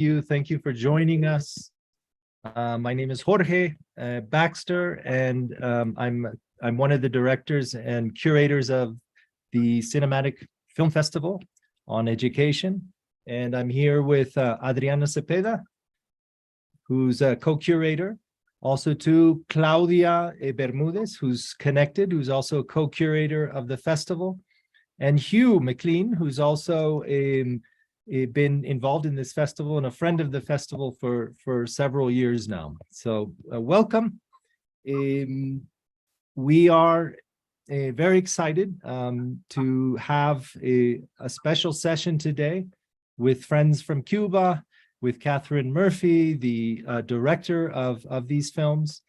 you. Thank you for joining us. My name is Jorge Baxter, and I'm one of the directors and curators of the Cinematic Film Festival on Education. And I'm here with Adriana Cepeda, who's a co-curator. Also to Claudia Bermudez, who's connected, who's also a co-curator of the festival. And Hugh McLean, who's also been involved in this festival and a friend of the festival for several years now. So welcome. We are very excited to have a special session today with friends from Cuba, with Catherine Murphy, the director of these films.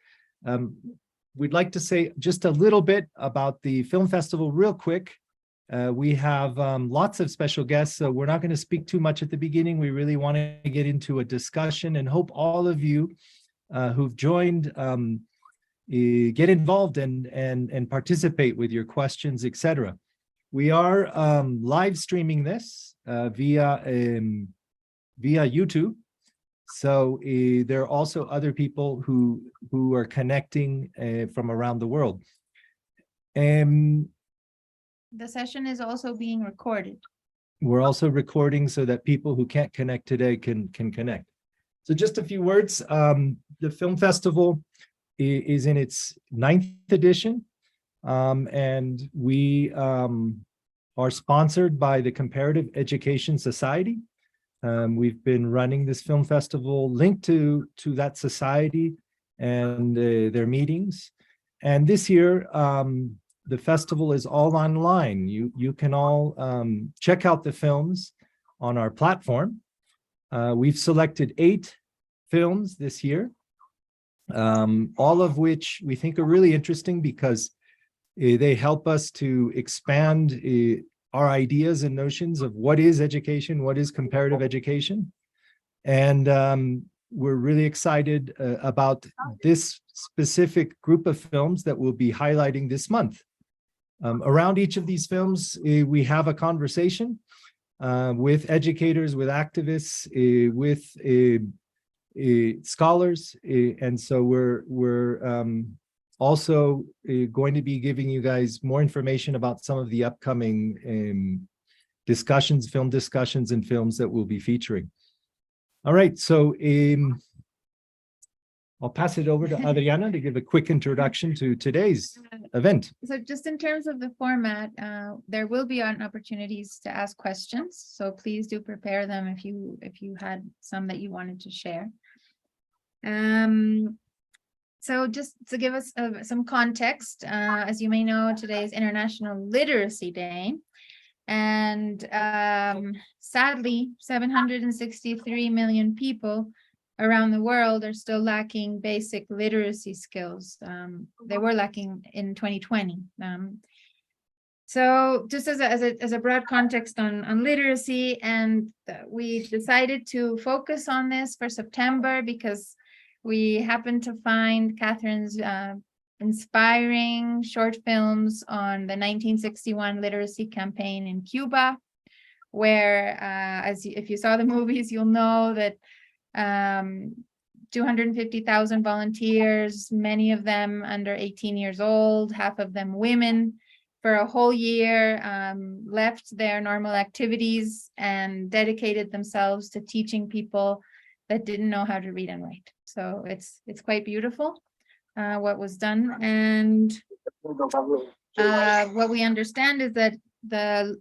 We'd like to say just a little bit about the film festival real quick. We have lots of special guests, so we're not going to speak too much at the beginning. We really want to get into a discussion and hope all of you who've joined get involved and participate with your questions, etc. We are live streaming this via YouTube. So there are also other people who are connecting from around the world. The session is also being recorded. We're also recording so that people who can't connect today can connect. So just a few words. The film festival is in its 9th edition, and we are sponsored by the Comparative Education Society. We've been running this film festival linked to that society and their meetings. And this year, the festival is all online. You can all check out the films on our platform. We've selected 8 films this year, all of which we think are really interesting because they help us to expand our ideas and notions of what is education, what is comparative education. And we're really excited about this specific group of films that we'll be highlighting this month. Around each of these films, we have a conversation with educators, with activists, with scholars. And so we're also going to be giving you guys more information about some of the upcoming discussions, film discussions and films that we'll be featuring. All right, so I'll pass it over to Adriana to give a quick introduction to today's event. So just in terms of the format, there will be opportunities to ask questions. So please do prepare them if you had some that you wanted to share. So just to give us some context, as you may know, today is International Literacy Day. And sadly, 763 million people around the world are still lacking basic literacy skills. They were lacking in 2020. So just as a broad context on literacy, and we decided to focus on this for September because we happened to find Catherine's inspiring short films on the 1961 literacy campaign in Cuba, where, if you saw the movies, you'll know that 250,000 volunteers, many of them under 18 years old, half of them women, for a whole year, left their normal activities and dedicated themselves to teaching people that didn't know how to read and write. So it's quite beautiful what was done. And what we understand is that the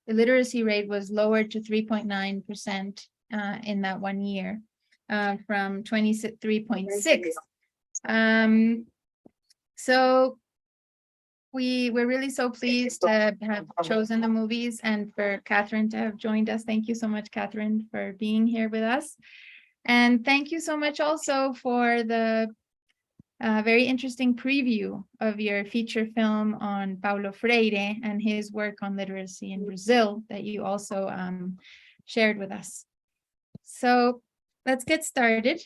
illiteracy rate was lowered to 3.9% in that 1 year from 23.6. So we're really so pleased to have chosen the movies and for Catherine to have joined us. Thank you so much, Catherine, for being here with us. And thank you so much also for the very interesting preview of your feature film on Paulo Freire and his work on literacy in Brazil that you also shared with us. So let's get started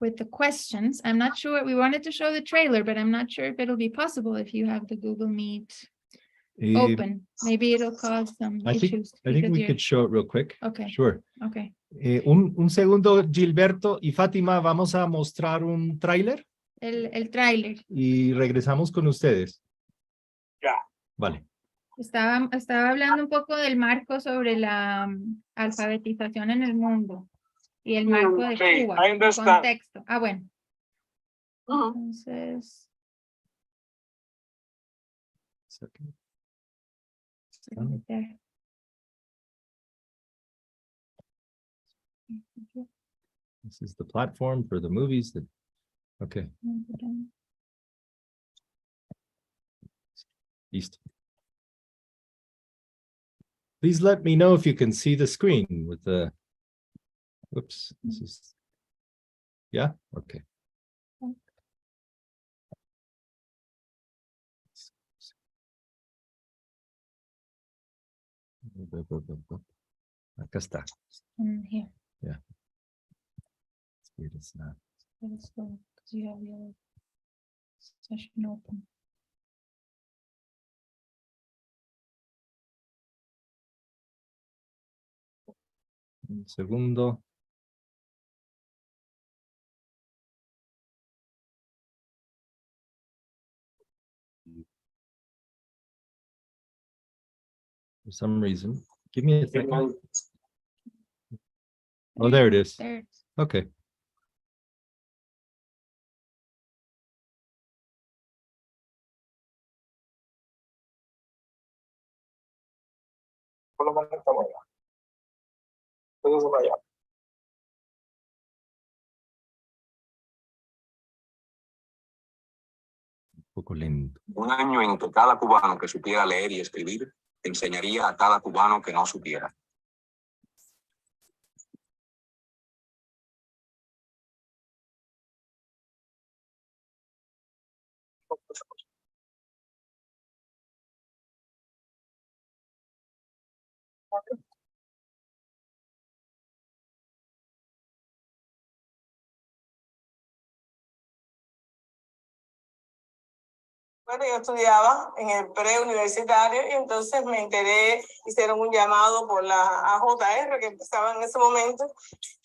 with the questions. I'm not sure, we wanted to show the trailer, but I'm not sure if it'll be possible if you have the Google Meet. open. Maybe it'll cause some I think issues. I think because we you're- could show it real quick. Okay. Sure. Okay. Un segundo, Gilberto y Fátima, vamos a mostrar un tráiler El tráiler. y regresamos con ustedes. Ya. Vale. Estaba hablando un poco del marco sobre la alfabetización en el mundo y el marco de Sí, Cuba, I el understand. contexto. Ah, bueno. Entonces, there. This is the platform for the movies that, okay, East. Please let me know if you can see the screen with the, whoops, this is, yeah, okay. Acá está. Here. Yeah. It's weird, it's not. Let's go, 'cause you have your session open. Un segundo. For some reason, give me a second. Oh, there it is. There. Okay. Por lo menos estamos allá. Todos son allá. Un poco lento. Un año en que cada cubano que supiera leer y escribir enseñaría a cada cubano que no supiera. Bueno, yo estudiaba en el preuniversitario y entonces me enteré, hicieron un llamado por la AJR que empezaba en ese momento,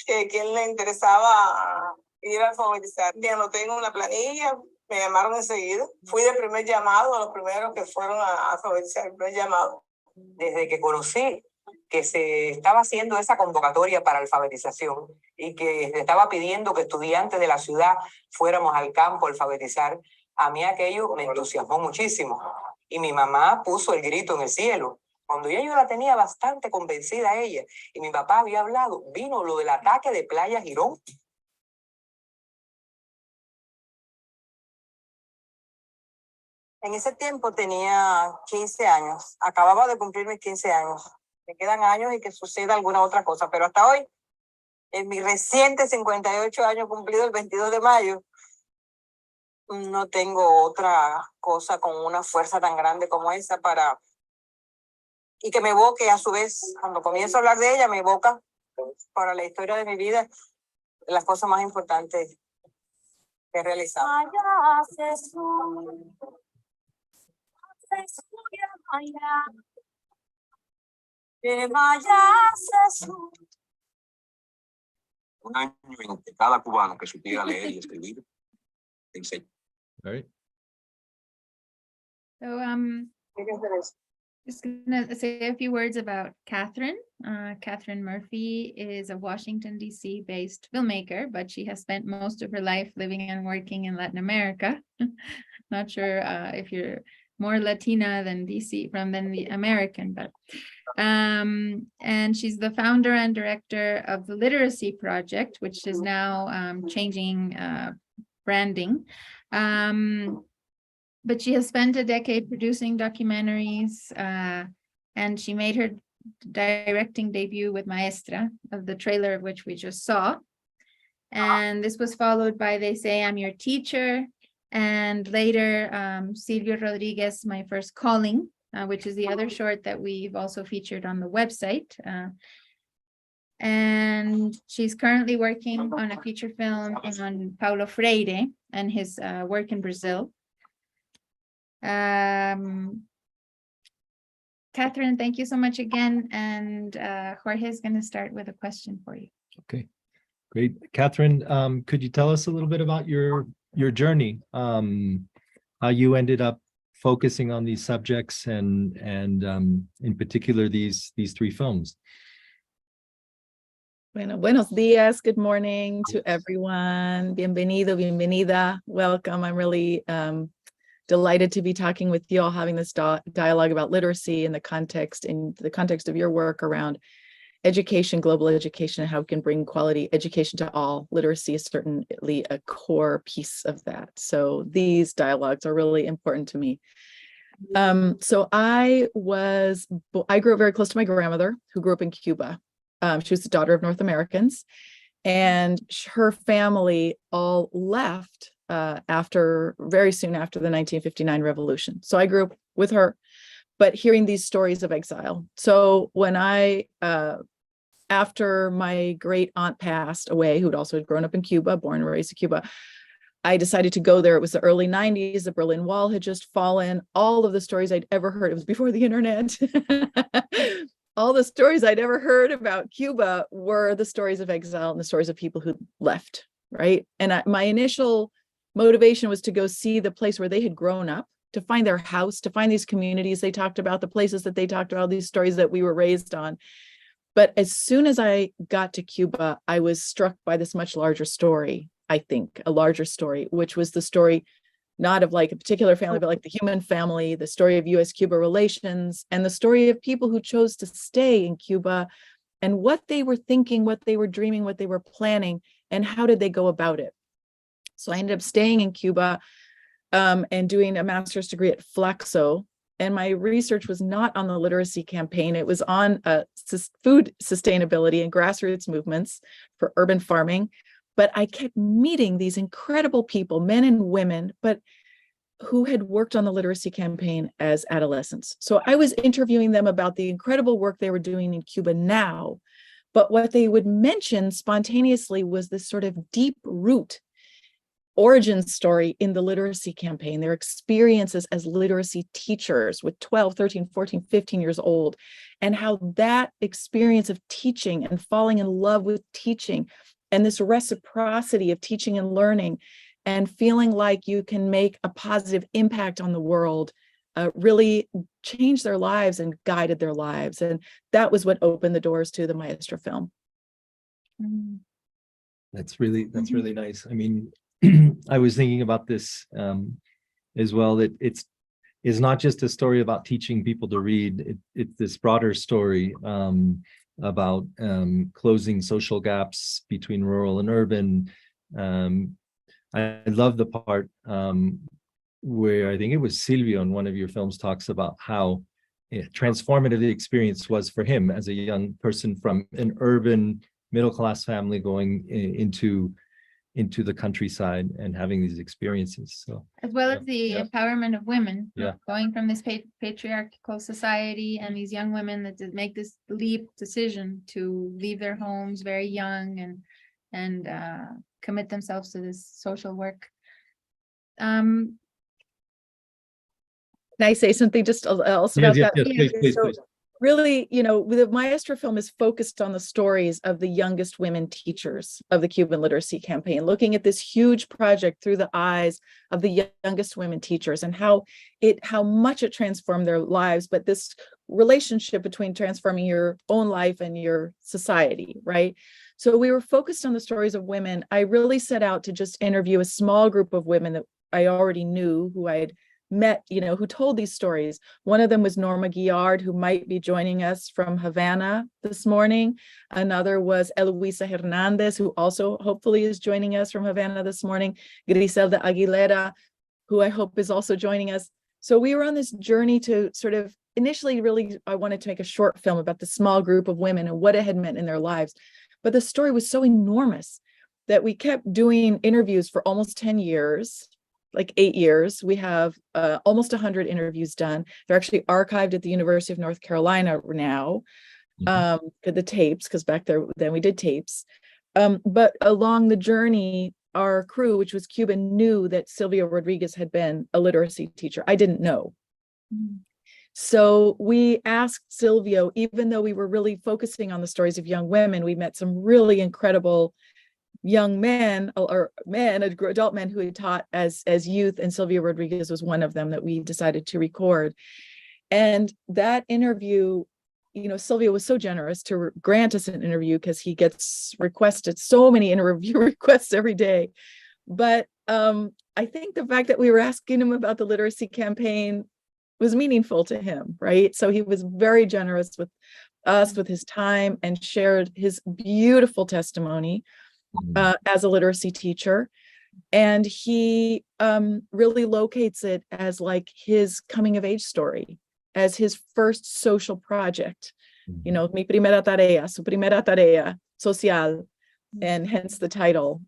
que quien le interesaba ir a alfabetizar. Me anoté en una planilla, me llamaron enseguida. Fui del primer llamado, a los primeros que fueron a alfabetizar, el primer llamado. Desde que conocí que se estaba haciendo esa convocatoria para alfabetización y que se estaba pidiendo que estudiantes de la ciudad fuéramos al campo a alfabetizar, a mí aquello me entusiasmó muchísimo. Y mi mamá puso el grito en el cielo. Cuando ya yo la tenía bastante convencida a ella y mi papá había hablado, vino lo del ataque de Playa Girón. En ese tiempo tenía 15 años, acababa de cumplir mis 15 años. Me quedan años y que suceda alguna otra cosa, pero hasta hoy, en mis recientes 58 años cumplidos el 22 de mayo, no tengo otra cosa con una fuerza tan grande como esa para... Y que me evoque a su vez, cuando comienzo a hablar de ella, me evoca para la historia de mi vida las cosas más importantes que he realizado. Un año en que cada cubano que supiera leer y escribir enseñaría. All right. So, just gonna say a few words about Catherine. Catherine Murphy is a Washington, D.C. based filmmaker, but she has spent most of her life living and working in Latin America. Not sure if you're more Latina than than the American, but and she's the founder and director of the Literacy Project, which is now changing branding. But she has spent a decade producing documentaries, and she made her directing debut with Maestra, of the trailer of which we just saw. And this was followed by They Say I'm Your Teacher, and later Silvio Rodriguez, My First Calling, which is the other short that we've also featured on the website. And she's currently working on a feature film on Paulo Freire and his work in Brazil. Catherine, thank you so much again. And Jorge is going to start with a question for you. Okay, great. Catherine, could you tell us a little bit about your journey? How you ended up focusing on these subjects and in particular these three films? Bueno, buenos días. Good morning to everyone. Bienvenido, bienvenida. Welcome. I'm really delighted to be talking with you all, having this dialogue about literacy in the context of your work around education, global education, and how we can bring quality education to all. Literacy is certainly a core piece of that. So these dialogues are really important to me. So I grew up very close to my grandmother, who grew up in Cuba. She was the daughter of North Americans, and her family all left very soon after the 1959 revolution. So I grew up with her, but hearing these stories of exile. So when after my great aunt passed away, who'd also had grown up in Cuba, born and raised in Cuba, I decided to go there. It was the early 90s. The Berlin Wall had just fallen. All of the stories I'd ever heard, it was before the internet. All the stories I'd ever heard about Cuba were the stories of exile and the stories of people who left, right? And my initial motivation was to go see the place where they had grown up, to find their house, to find these communities they talked about, the places that they talked about, these stories that we were raised on. But as soon as I got to Cuba, I was struck by this much larger story, I think, a larger story, which was the story not of like a particular family, but like the human family, the story of US-Cuba relations, and the story of people who chose to stay in Cuba and what they were thinking, what they were dreaming, what they were planning, and how did they go about it. So I ended up staying in Cuba and doing a master's degree at Flaxo. And my research was not on the literacy campaign. It was on food sustainability and grassroots movements for urban farming. But I kept meeting these incredible people, men and women, but who had worked on the literacy campaign as adolescents. So I was interviewing them about the incredible work they were doing in Cuba now. But what they would mention spontaneously was this sort of deep root origin story in the literacy campaign, their experiences as literacy teachers with 12, 13, 14, 15 years old, and how that experience of teaching and falling in love with teaching and this reciprocity of teaching and learning and feeling like you can make a positive impact on the world really changed their lives and guided their lives. And that was what opened the doors to the Maestro film. That's really nice. I mean, I was thinking about this as well, that it's not just a story about teaching people to read. It's this broader story about closing social gaps between rural and urban. I love the part where I think it was Silvio in one of your films talks about how transformative the experience was for him as a young person from an urban middle-class family going into the countryside and having these experiences. So As well as the empowerment of women, Yeah. going from this patriarchal society, and these young women that make this leap decision to leave their homes very young and commit themselves to this social work. Can I say something just else about that? please, So please. really, the Maestro film is focused on the stories of the youngest women teachers of the Cuban literacy campaign, looking at this huge project through the eyes of the youngest women teachers and how much it transformed their lives, but this relationship between transforming your own life and your society, right? So we were focused on the stories of women. I really set out to just interview a small group of women that I already knew, who I had met, who told these stories. One of them was Norma Guillard, who might be joining us from Havana this morning. Another was Eloisa Hernandez, who also hopefully is joining us from Havana this morning. Griselda Aguilera, who I hope is also joining us. So we were on this journey to sort of initially really, I wanted to make a short film about the small group of women and what it had meant in their lives. But the story was so enormous that we kept doing interviews for almost 10 years. Like 8 years. We have almost 100 interviews done. They're actually archived at the University of North Carolina now, the tapes, because back there then we did tapes. But along the journey, our crew, which was Cuban, knew that Silvio Rodriguez had been a literacy teacher. I didn't know. So we asked Silvio, even though we were really focusing on the stories of young women, we met some really incredible young men or men, adult men who had taught as youth, and Silvio Rodriguez was one of them that we decided to record. And that interview, you know, Silvio was so generous to grant us an interview because he gets requested so many interview requests every day. But I think the fact that we were asking him about the literacy campaign was meaningful to him, right? So he was very generous with us, with his time, and shared his beautiful testimony as a literacy teacher. And he really locates it as like his coming of age story, as his first social project. You know, mi primera tarea, su primera tarea social, and hence the title.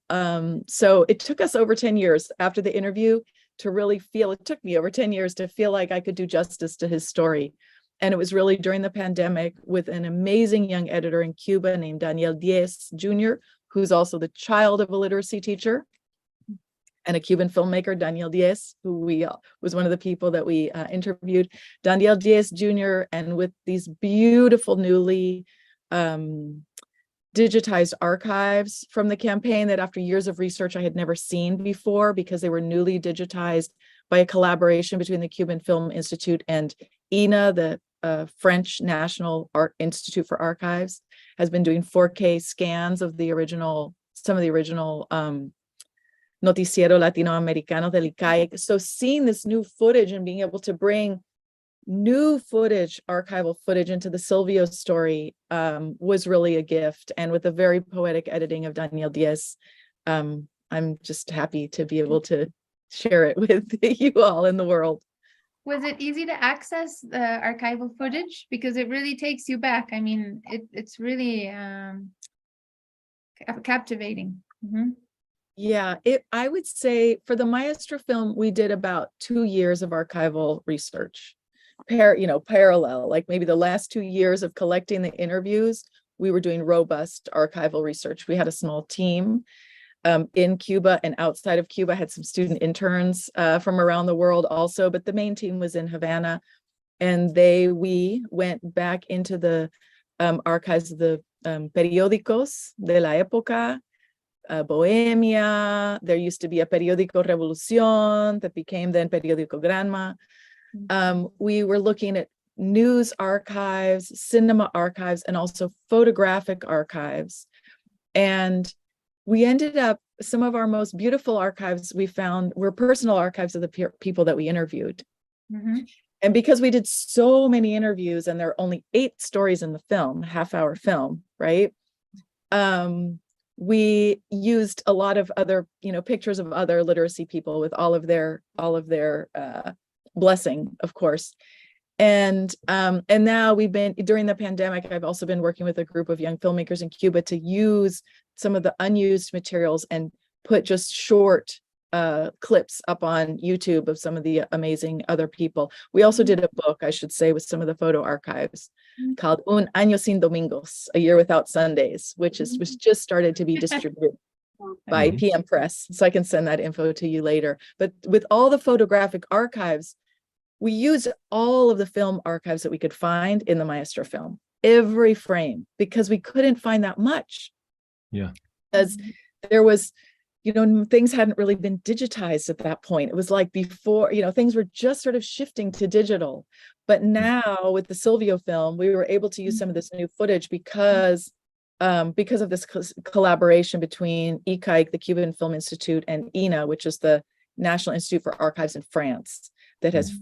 So it took us over 10 years after the interview to really feel, it took me over 10 years to feel like I could do justice to his story. And it was really during the pandemic with an amazing young editor in Cuba named Daniel Diez Jr., who's also the child of a literacy teacher and a Cuban filmmaker, Daniel Diez, who was one of the people that we interviewed. Daniel Diez Jr., and with these beautiful newly digitized archives from the campaign that after years of research I had never seen before, because they were newly digitized by a collaboration between the Cuban Film Institute and INA, the French National Art Institute for Archives, has been doing 4K scans of the original, some of the original Noticiero Latinoamericano del ICAIC. So seeing this new footage and being able to bring new footage, archival footage into the Silvio story was really a gift. And with the very poetic editing of Daniel Diez, I'm just happy to be able to share it with you all in the world. Was it easy to access the archival footage? Because it really takes you back. I mean, it's really captivating. Yeah, I would say for the Maestro film, we did about 2 years of archival research. Parallel, like maybe the last 2 years of collecting the interviews, we were doing robust archival research. We had a small team in Cuba and outside of Cuba. I had some student interns from around the world also, but the main team was in Havana. And we went back into the archives of the periódicos de la época, Bohemia. There used to be a periódico Revolución that became then periódico Granma. We were looking at news archives, cinema archives, and also photographic archives. And we ended up, some of our most beautiful archives we found were personal archives of the people that we interviewed. And because we did so many interviews and there are only 8 stories in the film, half-hour film, right? We used a lot of other, pictures of other literacy people with all of their blessing, of course. And now we've been, during the pandemic, I've also been working with a group of young filmmakers in Cuba to use some of the unused materials and put just short clips up on YouTube of some of the amazing other people. We also did a book, I should say, with some of the photo archives called Un Año Sin Domingos, A Year Without Sundays, which was just started to be distributed by PM Press. So I can send that info to you later. But with all the photographic archives, we used all of the film archives that we could find in the Maestro film, every frame, because we couldn't find that much. Yeah. As there was, things hadn't really been digitized at that point. It was like before, things were just sort of shifting to digital. But now with the Silvio film, we were able to use some of this new footage because of this collaboration between ICAIC, the Cuban Film Institute, and INA, which is the National Institute for Archives in France, that has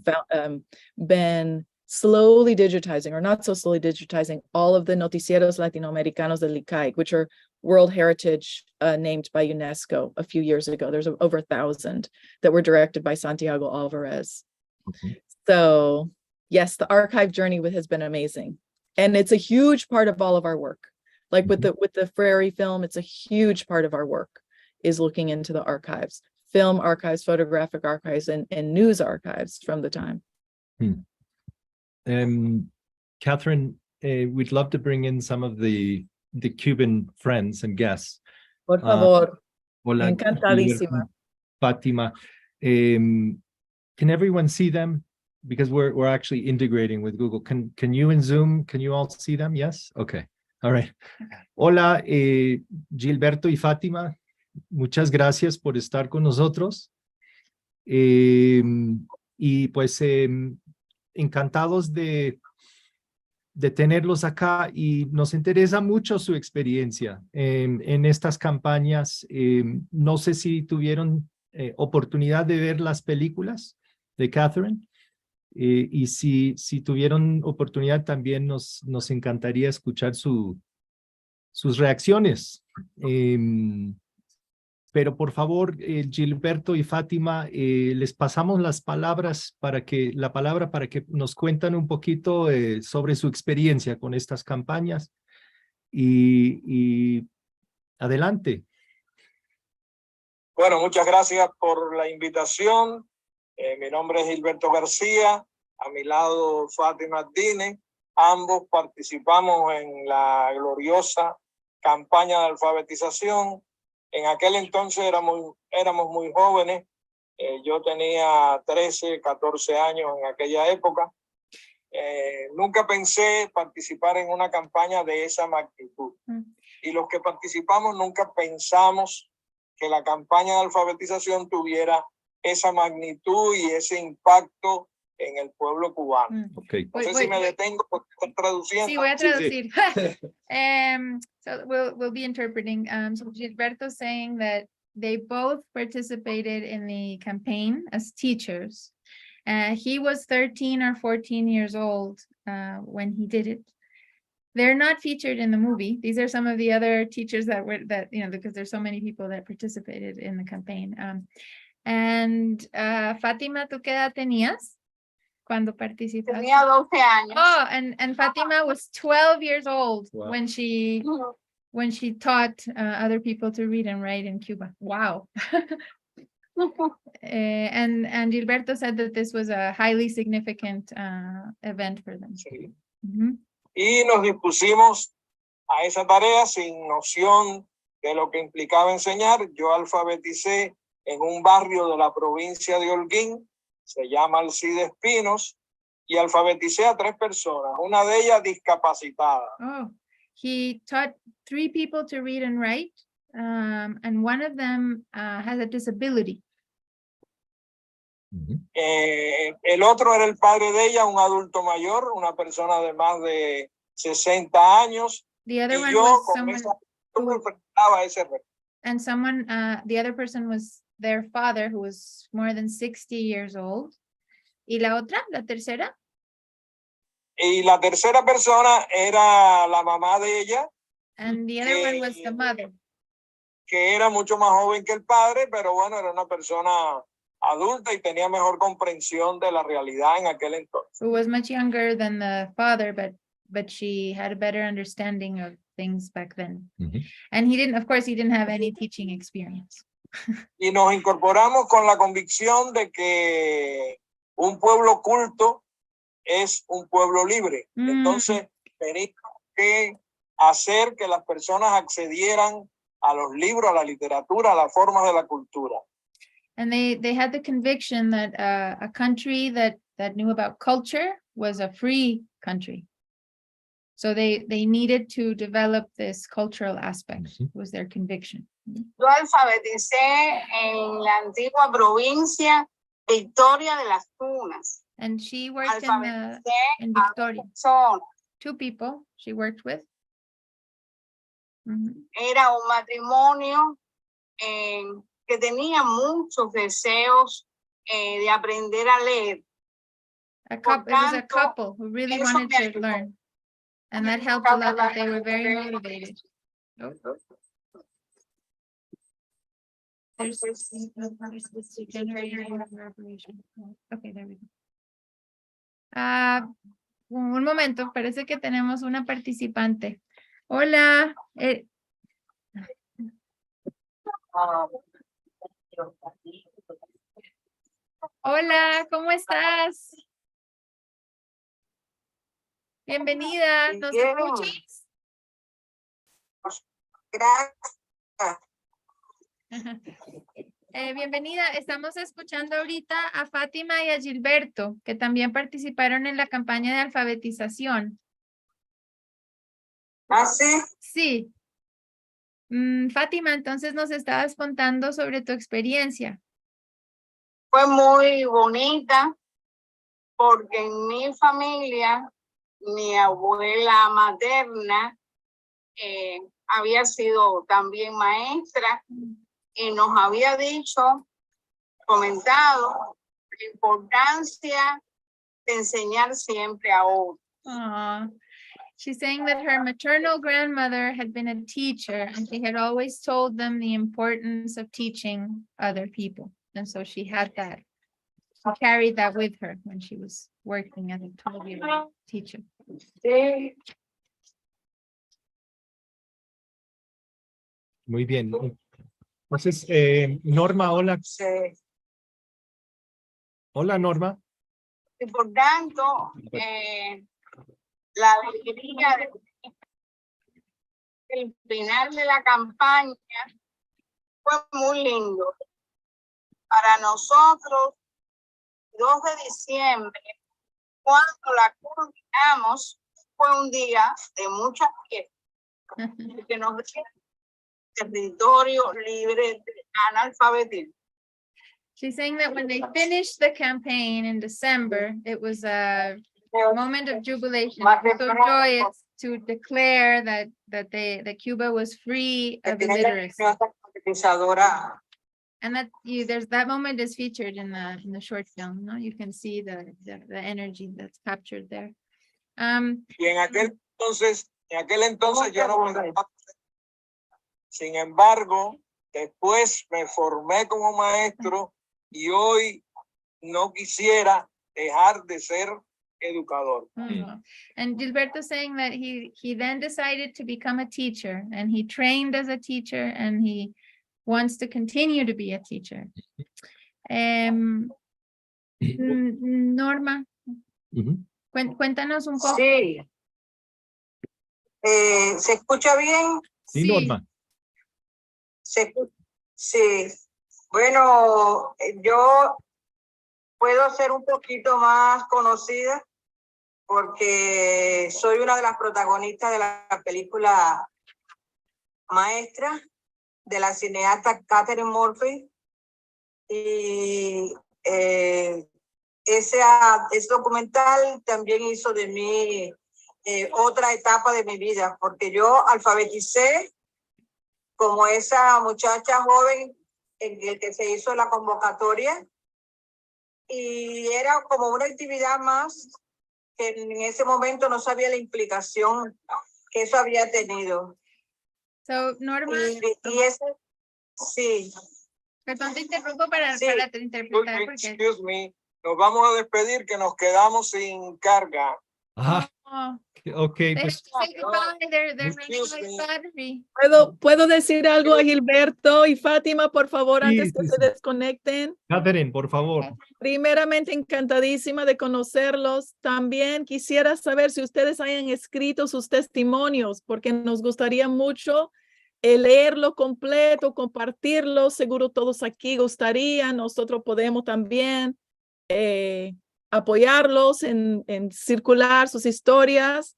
been slowly digitizing, or not so slowly digitizing, all of the Noticieros Latinoamericanos del ICAIC, which are World Heritage named by UNESCO a few years ago. There's over 1,000 that were directed by Santiago Alvarez. So yes, the archive journey has been amazing. And it's a huge part of all of our work. Like with the Frary film, it's a huge part of our work is looking into the archives, film archives, photographic archives, and news archives from the time. Catherine, we'd love to bring in some of the Cuban friends and guests. Por favor. Hola, Encantadísima. Fatima. Can everyone see them? because we're actually integrating with Google. Can you in Zoom, can you all see them? Yes? Okay. All right. Hola, Gilberto y Fátima. Muchas gracias por estar con nosotros. Y pues encantados de tenerlos acá y nos interesa mucho su experiencia en estas campañas. No sé si tuvieron oportunidad de ver las películas de Catherine y si tuvieron oportunidad también nos encantaría escuchar sus reacciones. Pero por favor, Gilberto y Fátima, les pasamos la palabra para que nos cuentan un poquito sobre su experiencia con estas campañas y adelante. Bueno, muchas gracias por la invitación. Mi nombre es Gilberto García, a mi lado Fátima Dine. Ambos participamos en la gloriosa campaña de alfabetización. En aquel entonces éramos muy jóvenes. Yo tenía 13, 14 años en aquella época. Nunca pensé participar en una campaña de esa magnitud. Y los que participamos nunca pensamos que la campaña de alfabetización tuviera esa magnitud y ese impacto en el pueblo cubano. Okay. No sé si me detengo porque estoy traduciendo. Sí, voy a traducir. Sí. So we'll be interpreting. So Gilberto saying that they both participated in the campaign as teachers. He was 13 or 14 years old when he did it. They're not featured in the movie. These are some of the other teachers because there's so many people that participated in the campaign. Fátima, ¿tú qué edad tenías cuando participaste? Tenía 12 años. Oh, and Fátima was 12 years old Wow. when she taught other people to read and write in Cuba. Wow. And Gilberto said that this was a highly significant event for them. Sí. Mhm. Y nos dispusimos a esa tarea sin noción de lo que implicaba enseñar. Yo alfabeticé en un barrio de la provincia de Holguín, se llama Alcides Pinos, y alfabeticé a 3 personas, una de ellas discapacitada. Oh, he taught 3 people to read and write, and one of them has a disability. El otro era el padre de ella, un adulto mayor, una persona de más de 60 años. The other Y one yo was con someone, yo me enfrentaba a ese reto. and someone, the other person was their father, who was more than 60 years old. ¿Y la otra, la tercera? Y la tercera persona era la mamá de ella, And the other one was the mother. que era mucho más joven que el padre, pero bueno, era una persona adulta y tenía mejor comprensión de la realidad en aquel entonces. Who was much younger than the father, but she had a better understanding of things back then. Mhm. And he didn't have any teaching experience. Y nos incorporamos con la convicción de que un pueblo culto es un pueblo libre. Entonces, teníamos que hacer que las personas accedieran a los libros, a la literatura, a las formas de la cultura. And they had the conviction that a country that knew about culture was a free country. So they needed to develop this cultural aspect, was their conviction. Yo alfabeticé en la antigua provincia Victoria de las Tunas. And she worked Alfabeticé in a Victoria. personas. 2 people she worked with. Mhm. Era un matrimonio que tenía muchos deseos de aprender a leer. It was a tanto, couple who really eso wanted me to ayudó. learn. And that helped a lot, that they were very motivated. Oh. There's generator reverberation. Okay, there we go. Un momento, parece que tenemos una participante. Hola. Hola, ¿cómo estás? Bienvenida, ¿nos Bien. escuchas? Gracias. Bienvenida. Estamos escuchando ahorita a Fátima y a Gilberto, que también participaron en la campaña de alfabetización. ¿Ah, sí? Sí. Fátima, entonces nos estabas contando sobre tu experiencia. Fue muy bonita porque en mi familia, mi abuela materna había sido también maestra y nos había dicho, comentado, la importancia de enseñar siempre a otros. Aw. She's saying that her maternal grandmother had been a teacher and she had always told them the importance of teaching other people. And so she had that. She carried that with her when she was working as a 12-year-old teacher. Sí. Muy bien. Entonces, Norma, hola. Sí. Hola, Norma. Y por tanto, la alegría del final de la campaña fue muy lindo. Para nosotros, 2 de diciembre, cuando la culminamos, fue un día de mucha fiesta, que nos dio territorio libre de analfabetismo. She's saying that when they finished the campaign in December, it was a moment of jubilation, so joyous to declare that Cuba was free of illiteracy. And that there's that moment is featured in the short film. No, you can see the energy that's captured there. Y en aquel entonces yo no pensaba. Sin embargo, después me formé como maestro y hoy no quisiera dejar de ser educador. And Gilberto saying that he then decided to become a teacher, and he trained as a teacher, and he wants to continue to be a teacher. Norma, cuéntanos un poco. Sí. ¿Se escucha bien? Sí, Norma. Sí. Bueno, yo puedo ser un poquito más conocida porque soy una de las protagonistas de la película Maestra de la cineasta Catherine Murphy. Y ese documental también hizo de mí otra etapa de mi vida, porque yo alfabeticé como esa muchacha joven en el que se hizo la convocatoria, y era como una actividad más que en ese momento no sabía la implicación que eso había tenido. So, Norma, Y ese, sí. perdón, te interrumpo para interpretar porque... Excuse me, nos vamos a despedir que nos quedamos sin carga. Ah, ok, They have pues to say goodbye. They're running Excuse out of me. battery. ¿Puedo decir algo a Gilberto y Fátima, por favor, Sí, antes que sí, se sí. desconecten? Catherine, por favor. Primeramente, encantadísima de conocerlos. También quisiera saber si ustedes hayan escrito sus testimonios, porque nos gustaría mucho leerlo completo, compartirlo. Seguro todos aquí gustaría. Nosotros podemos también apoyarlos en circular sus historias.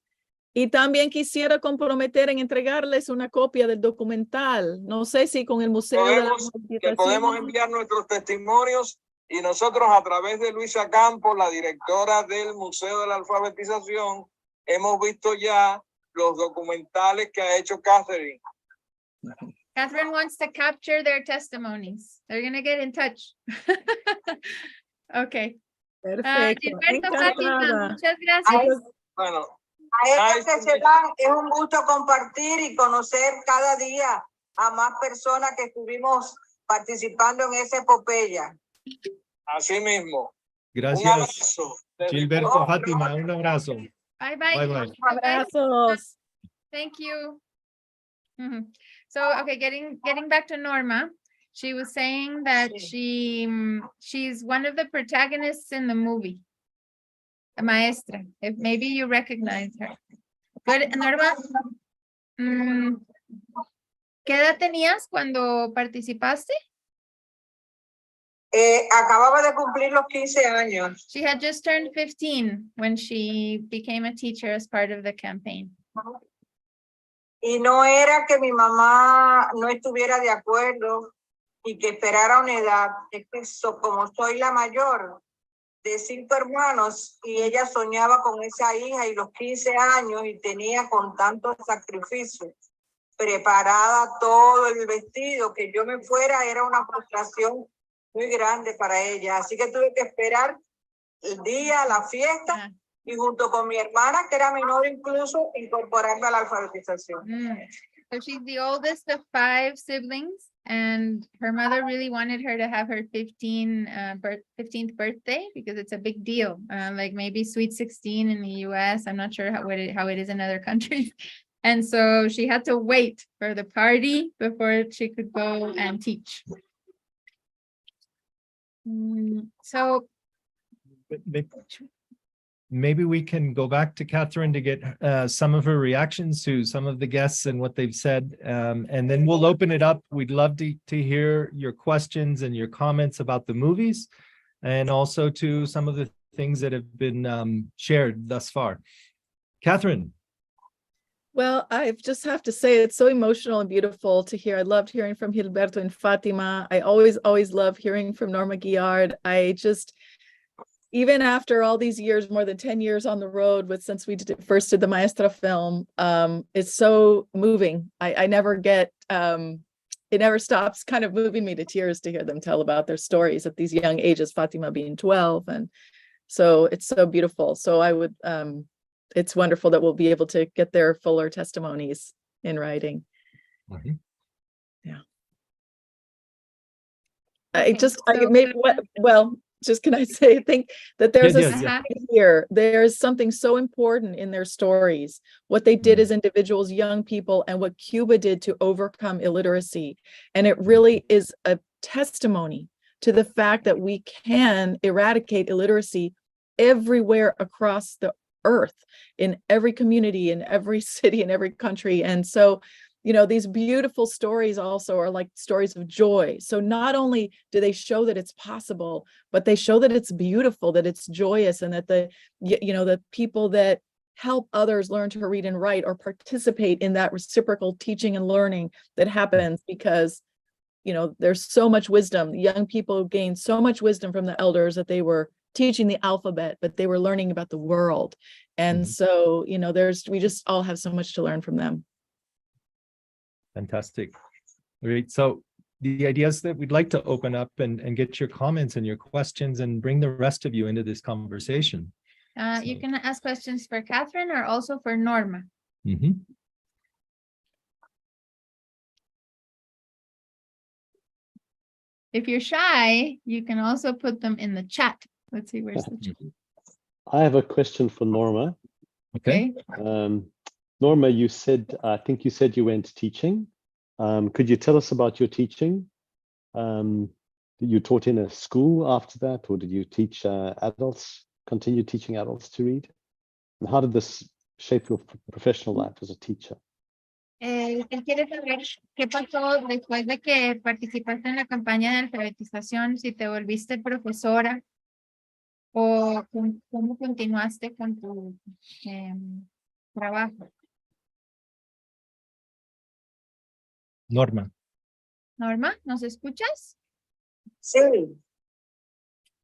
Y también quisiera comprometer en entregarles una copia del documental. No sé si con el Museo de la Le podemos enviar nuestros testimonios, y nosotros a través de Luisa Campos, la directora del Museo de la Alfabetización, hemos visto ya los documentales que ha hecho Catherine. Catherine wants to capture their testimonies. They're going to get in touch. Okay. Perfecto. Gilberto, Fátima, Encantada. muchas gracias. Bueno, A ellos que se van, es un gusto compartir y conocer cada día a más personas que estuvimos participando en esa epopeya. así mismo. Un Gracias, abrazo. Gilberto, Fátima, un abrazo. Bye bye. Bye, bye. Abrazos. Thank you. So, okay, getting back to Norma, she was saying that she's one of the protagonists in the movie, a maestra. If maybe you recognize her. Good, Norma. ¿Qué edad tenías cuando participaste? Acababa de cumplir los 15 años. She had just turned 15 when she became a teacher as part of the campaign. Y no era que mi mamá no estuviera de acuerdo y que esperara una edad. Es que como soy la mayor de 5 hermanos y ella soñaba con esa hija y los 15 años y tenía con tanto sacrificio preparada todo el vestido, que yo me fuera era una frustración muy grande para ella. Así que tuve que esperar el día, la fiesta, y junto con mi hermana, que era menor incluso, incorporarme a la alfabetización. So she's the oldest of 5 siblings, and her mother really wanted her to have her 15th birthday because it's a big deal, like maybe Sweet 16 in the US. I'm not sure how it is in other countries. And so she had to wait for the party before she could go and teach. So maybe we can go back to Catherine to get some of her reactions to some of the guests and what they've said. And then we'll open it up. We'd love to hear your questions and your comments about the movies, and also to some of the things that have been shared thus far. Catherine. Well, I just have to say it's so emotional and beautiful to hear. I loved hearing from Gilberto and Fatima. I always love hearing from Norma Guillard. I just, even after all these years, more than 10 years on the road since we first did the Maestra film, it's so moving. I never get, it never stops kind of moving me to tears to hear them tell about their stories at these young ages, Fatima being 12. And so it's so beautiful. So I would, it's wonderful that we'll be able to get their fuller testimonies in writing. Mm-hmm. Yeah. Okay, Can I say, I think that there's Yeah. here, there's something so important in their stories, what they did as individuals, young people, and what Cuba did to overcome illiteracy. And it really is a testimony to the fact that we can eradicate illiteracy everywhere across the earth, in every community, in every city, in every country. And so, you know, these beautiful stories also are like stories of joy. So not only do they show that it's possible, but they show that it's beautiful, that it's joyous, and that the people that help others learn to read and write or participate in that reciprocal teaching and learning that happens, because, you know, there's so much wisdom. Young people gain so much wisdom from the elders that they were teaching the alphabet, but they were learning about the world. And so, you know, we just all have so much to learn from them. Fantastic. Great. So the idea is that we'd like to open up and get your comments and your questions and bring the rest of you into this conversation. You can ask questions for Catherine or also for Norma. Mm-hmm. If you're shy, you can also put them in the chat. Let's see, where's the chat? I have a question for Norma. Okay. Norma, I think you said you went teaching. Could you tell us about your teaching? You taught in a school after that, or did you teach adults, continue teaching adults to read? And how did this shape your professional life as a teacher? Él quiere saber qué pasó después de que participaste en la campaña de alfabetización, si te volviste profesora o cómo continuaste con tu trabajo. Norma. Norma, ¿nos escuchas? Sí.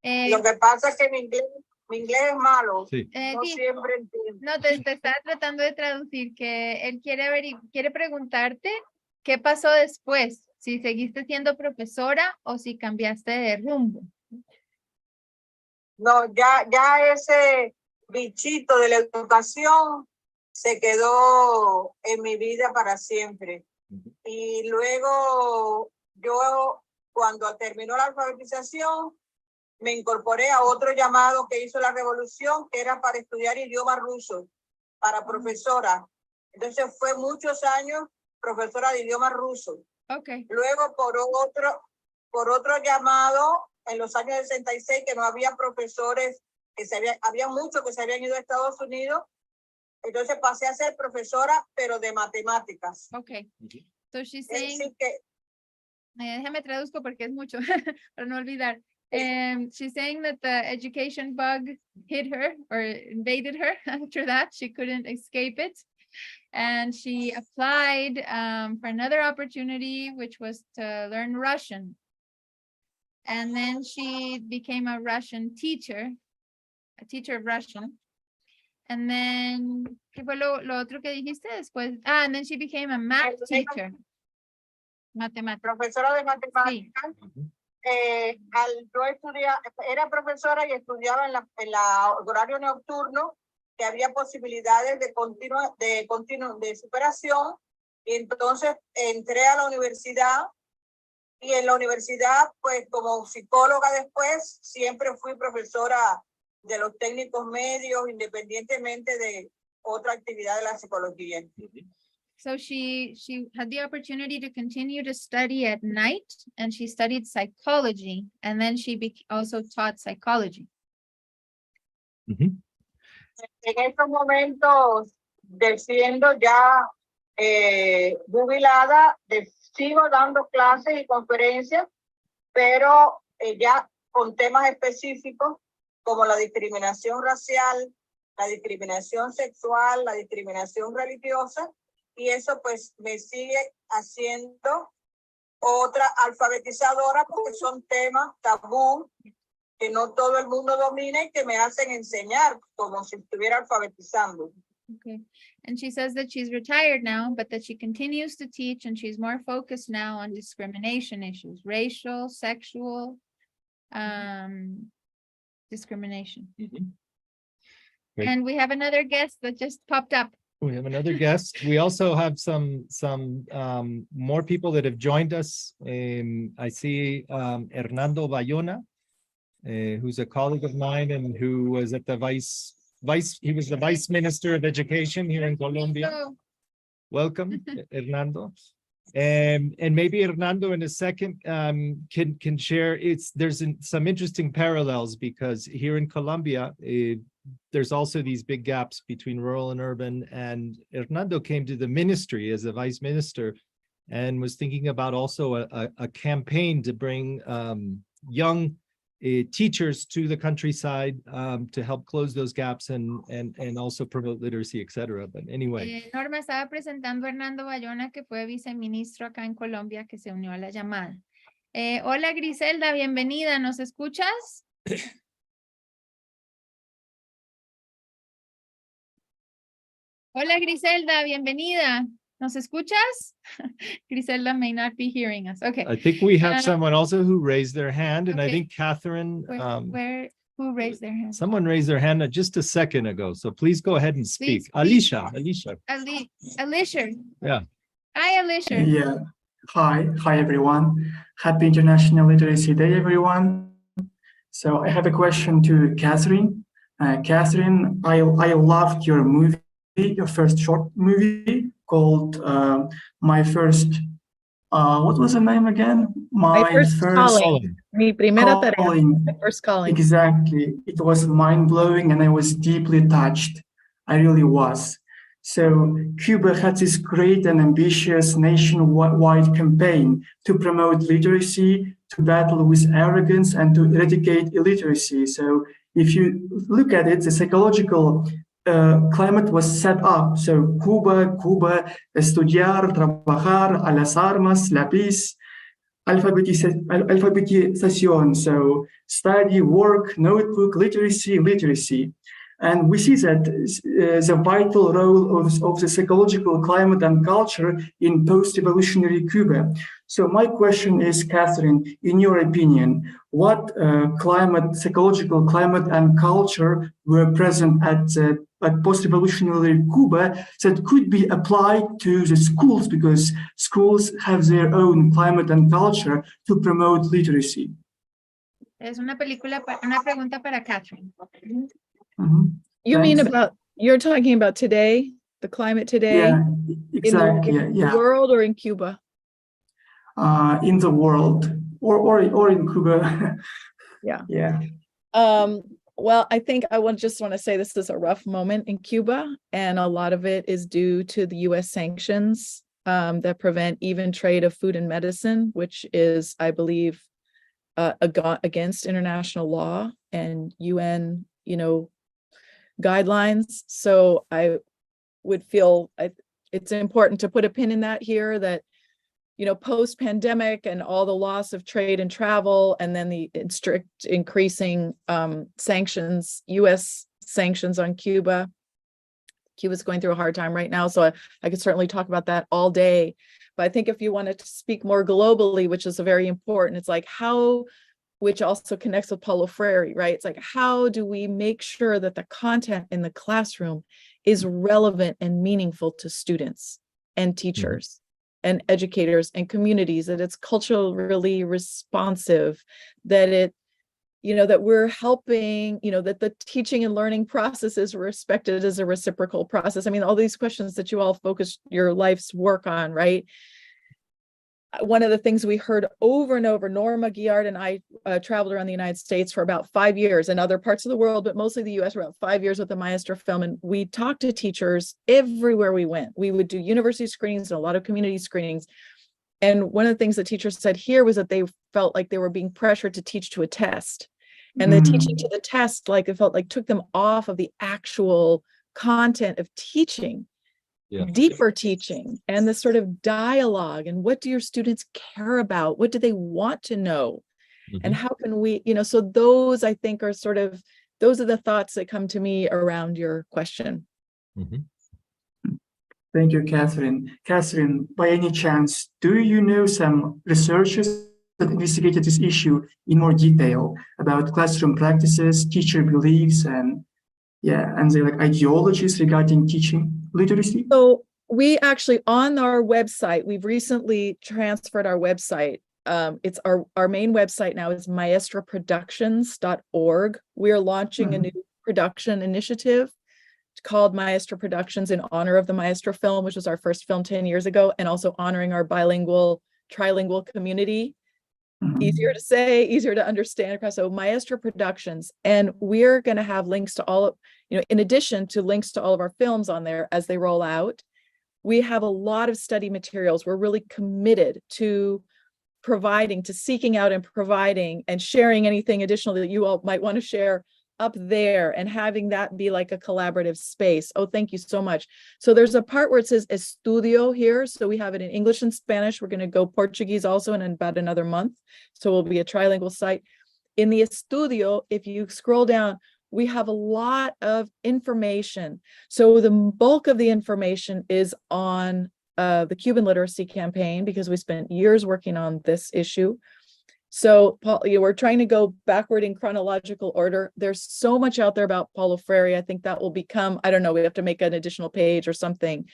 Lo que pasa es que mi inglés es malo. Sí. No siempre entiendo. No, te estaba tratando de traducir, que él quiere preguntarte qué pasó después, si seguiste siendo profesora o si cambiaste de rumbo. No, ya ese bichito de la educación se quedó en mi vida para siempre. Y luego yo, cuando terminó la alfabetización, me incorporé a otro llamado que hizo la revolución, que era para estudiar idioma ruso, para profesora. Entonces fue muchos años profesora de idioma ruso. Okay. Luego por otro llamado, en los años 66, que no había profesores, había muchos que se habían ido a Estados Unidos. Entonces pasé a ser profesora, pero de matemáticas. Okay. So she's saying, que, déjame traduzco porque es mucho, para no olvidar. She's saying that the education bug hit her or invaded her. After that, she couldn't escape it. And she applied for another opportunity, which was to learn Russian. And then she became a Russian teacher, a teacher of Russian. And then, ¿qué fue lo otro que dijiste después? And then she became a math teacher. Matemáticas. Profesora de matemáticas. Al yo estudiar, era profesora y estudiaba en la horario nocturno, que había posibilidades de superación, y entonces entré a la universidad, y en la universidad, pues como psicóloga después, siempre fui profesora de los técnicos medios, independientemente de otra actividad de la psicología. So she had the opportunity to continue to study at night, and she studied psychology, and then she also taught psychology. Mhm. En estos momentos, siendo ya jubilada, sigo dando clases y conferencias, pero ya con temas específicos como la discriminación racial, la discriminación sexual, la discriminación religiosa, y eso pues me sigue haciendo otra alfabetizadora, porque son temas tabú que no todo el mundo domina y que me hacen enseñar como si estuviera alfabetizando. Okay. And she says that she's retired now, but that she continues to teach, and she's more focused now on discrimination issues, racial, sexual, discrimination. Great. And we have another guest that just popped up. We have another guest. We also have some more people that have joined us. I see Hernando Bayona, who's a colleague of mine and who was at the he was the Vice Minister of Education here in Colombia. So, Welcome, Hernando. And maybe Hernando in a second can share. There's some interesting parallels, because here in Colombia, there's also these big gaps between rural and urban. And Hernando came to the ministry as a vice minister and was thinking about also a campaign to bring young teachers to the countryside to help close those gaps and also promote literacy, etc. But anyway. Norma estaba presentando a Hernando Bayona, que fue viceministro acá en Colombia, que se unió a la llamada. Hola Griselda, bienvenida, ¿nos escuchas? Hola Griselda, bienvenida. ¿Nos escuchas? Griselda may not be hearing us. Okay. I think we have someone also who raised their hand, and I Okay. think Catherine, Who raised their hand? someone raised their hand just a second ago. So please go ahead and speak. Please. Alicia. Alicia. Yeah. Hi, Alicia. Yeah. Hi everyone. Happy International Literacy Day, everyone. So I have a question to Catherine. Catherine, I loved your movie, your first short movie called My First, what was the name again? My first calling. Mi primera tarea. Calling. My first calling. Exactly. It was mind-blowing and I was deeply touched. I really was. So Cuba had this great and ambitious nationwide campaign to promote literacy, to battle with arrogance, and to eradicate illiteracy. So if you look at it, the psychological climate was set up. So Cuba, estudiar, trabajar, a las armas, lápiz, alphabetization. So study, work, notebook, literacy. And we see that the vital role of the psychological climate and culture in post-evolutionary Cuba. So my question is, Catherine, in your opinion, what psychological climate and culture were present at post-evolutionary Cuba that could be applied to the schools, because schools have their own climate and culture to promote literacy? Es una pregunta para Catherine. You mean you're talking about today, the climate today? Yeah, exactly. In the world or in Cuba? In the world or in Cuba. Yeah. Well, I think just want to say this is a rough moment in Cuba, and a lot of it is due to the US sanctions that prevent even trade of food and medicine, which is, I believe, against international law and UN, guidelines. So I would feel it's important to put a pin in that here, that post-pandemic and all the loss of trade and travel, and then the strict increasing sanctions, US sanctions on Cuba. Cuba's going through a hard time right now, so I could certainly talk about that all day. But I think if you wanted to speak more globally, which is very important, it's like which also connects with Paulo Freire, right? It's like, how do we make sure that the content in the classroom is relevant and meaningful to students and teachers and educators and communities, that it's culturally responsive, that that we're helping, that the teaching and learning process is respected as a reciprocal process. I mean, all these questions that you all focus your life's work on, right? One of the things we heard over and over, Norma Guillard and I traveled around the United States for about 5 years, and other parts of the world, but mostly the US, for about 5 years with the Maestro film. And we talked to teachers everywhere we went. We would do university screenings and a lot of community screenings. And one of the things that teachers said here was that they felt like they were being pressured to teach to a test. And the teaching to the test, it felt like took them off of the actual content of teaching. Deeper teaching and the sort of dialogue, and what do your students care about? What do they want to know? And how can we, so those, I think, are those are the thoughts that come to me around your question. Thank you, Catherine. Catherine, by any chance, do you know some researchers that investigated this issue in more detail about classroom practices, teacher beliefs, and the ideologies regarding teaching literacy? So we actually, on our website, we've recently transferred our website. It's our main website now is maestroproductions.org. We are launching a new production initiative called Maestro Productions in honor of the Maestro film, which was our first film 10 years ago, and also honoring our bilingual, trilingual community. Easier to say, easier to understand. So Maestro Productions, and we're going to have links to all of, in addition to links to all of our films on there as they roll out. We have a lot of study materials. We're really committed to seeking out and providing and sharing anything additional that you all might want to share up there, and having that be like a collaborative space. Oh, thank you so much. So there's a part where it says Estudio here. So we have it in English and Spanish. We're going to go Portuguese also in about another month. So we'll be a trilingual site. In the Estudio, if you scroll down, we have a lot of information. So the bulk of the information is on the Cuban literacy campaign, because we spent years working on this issue. So Paul, we're trying to go backward in chronological order. There's so much out there about Paulo Freire. I think that will become, I don't know, we have to make an additional page or something.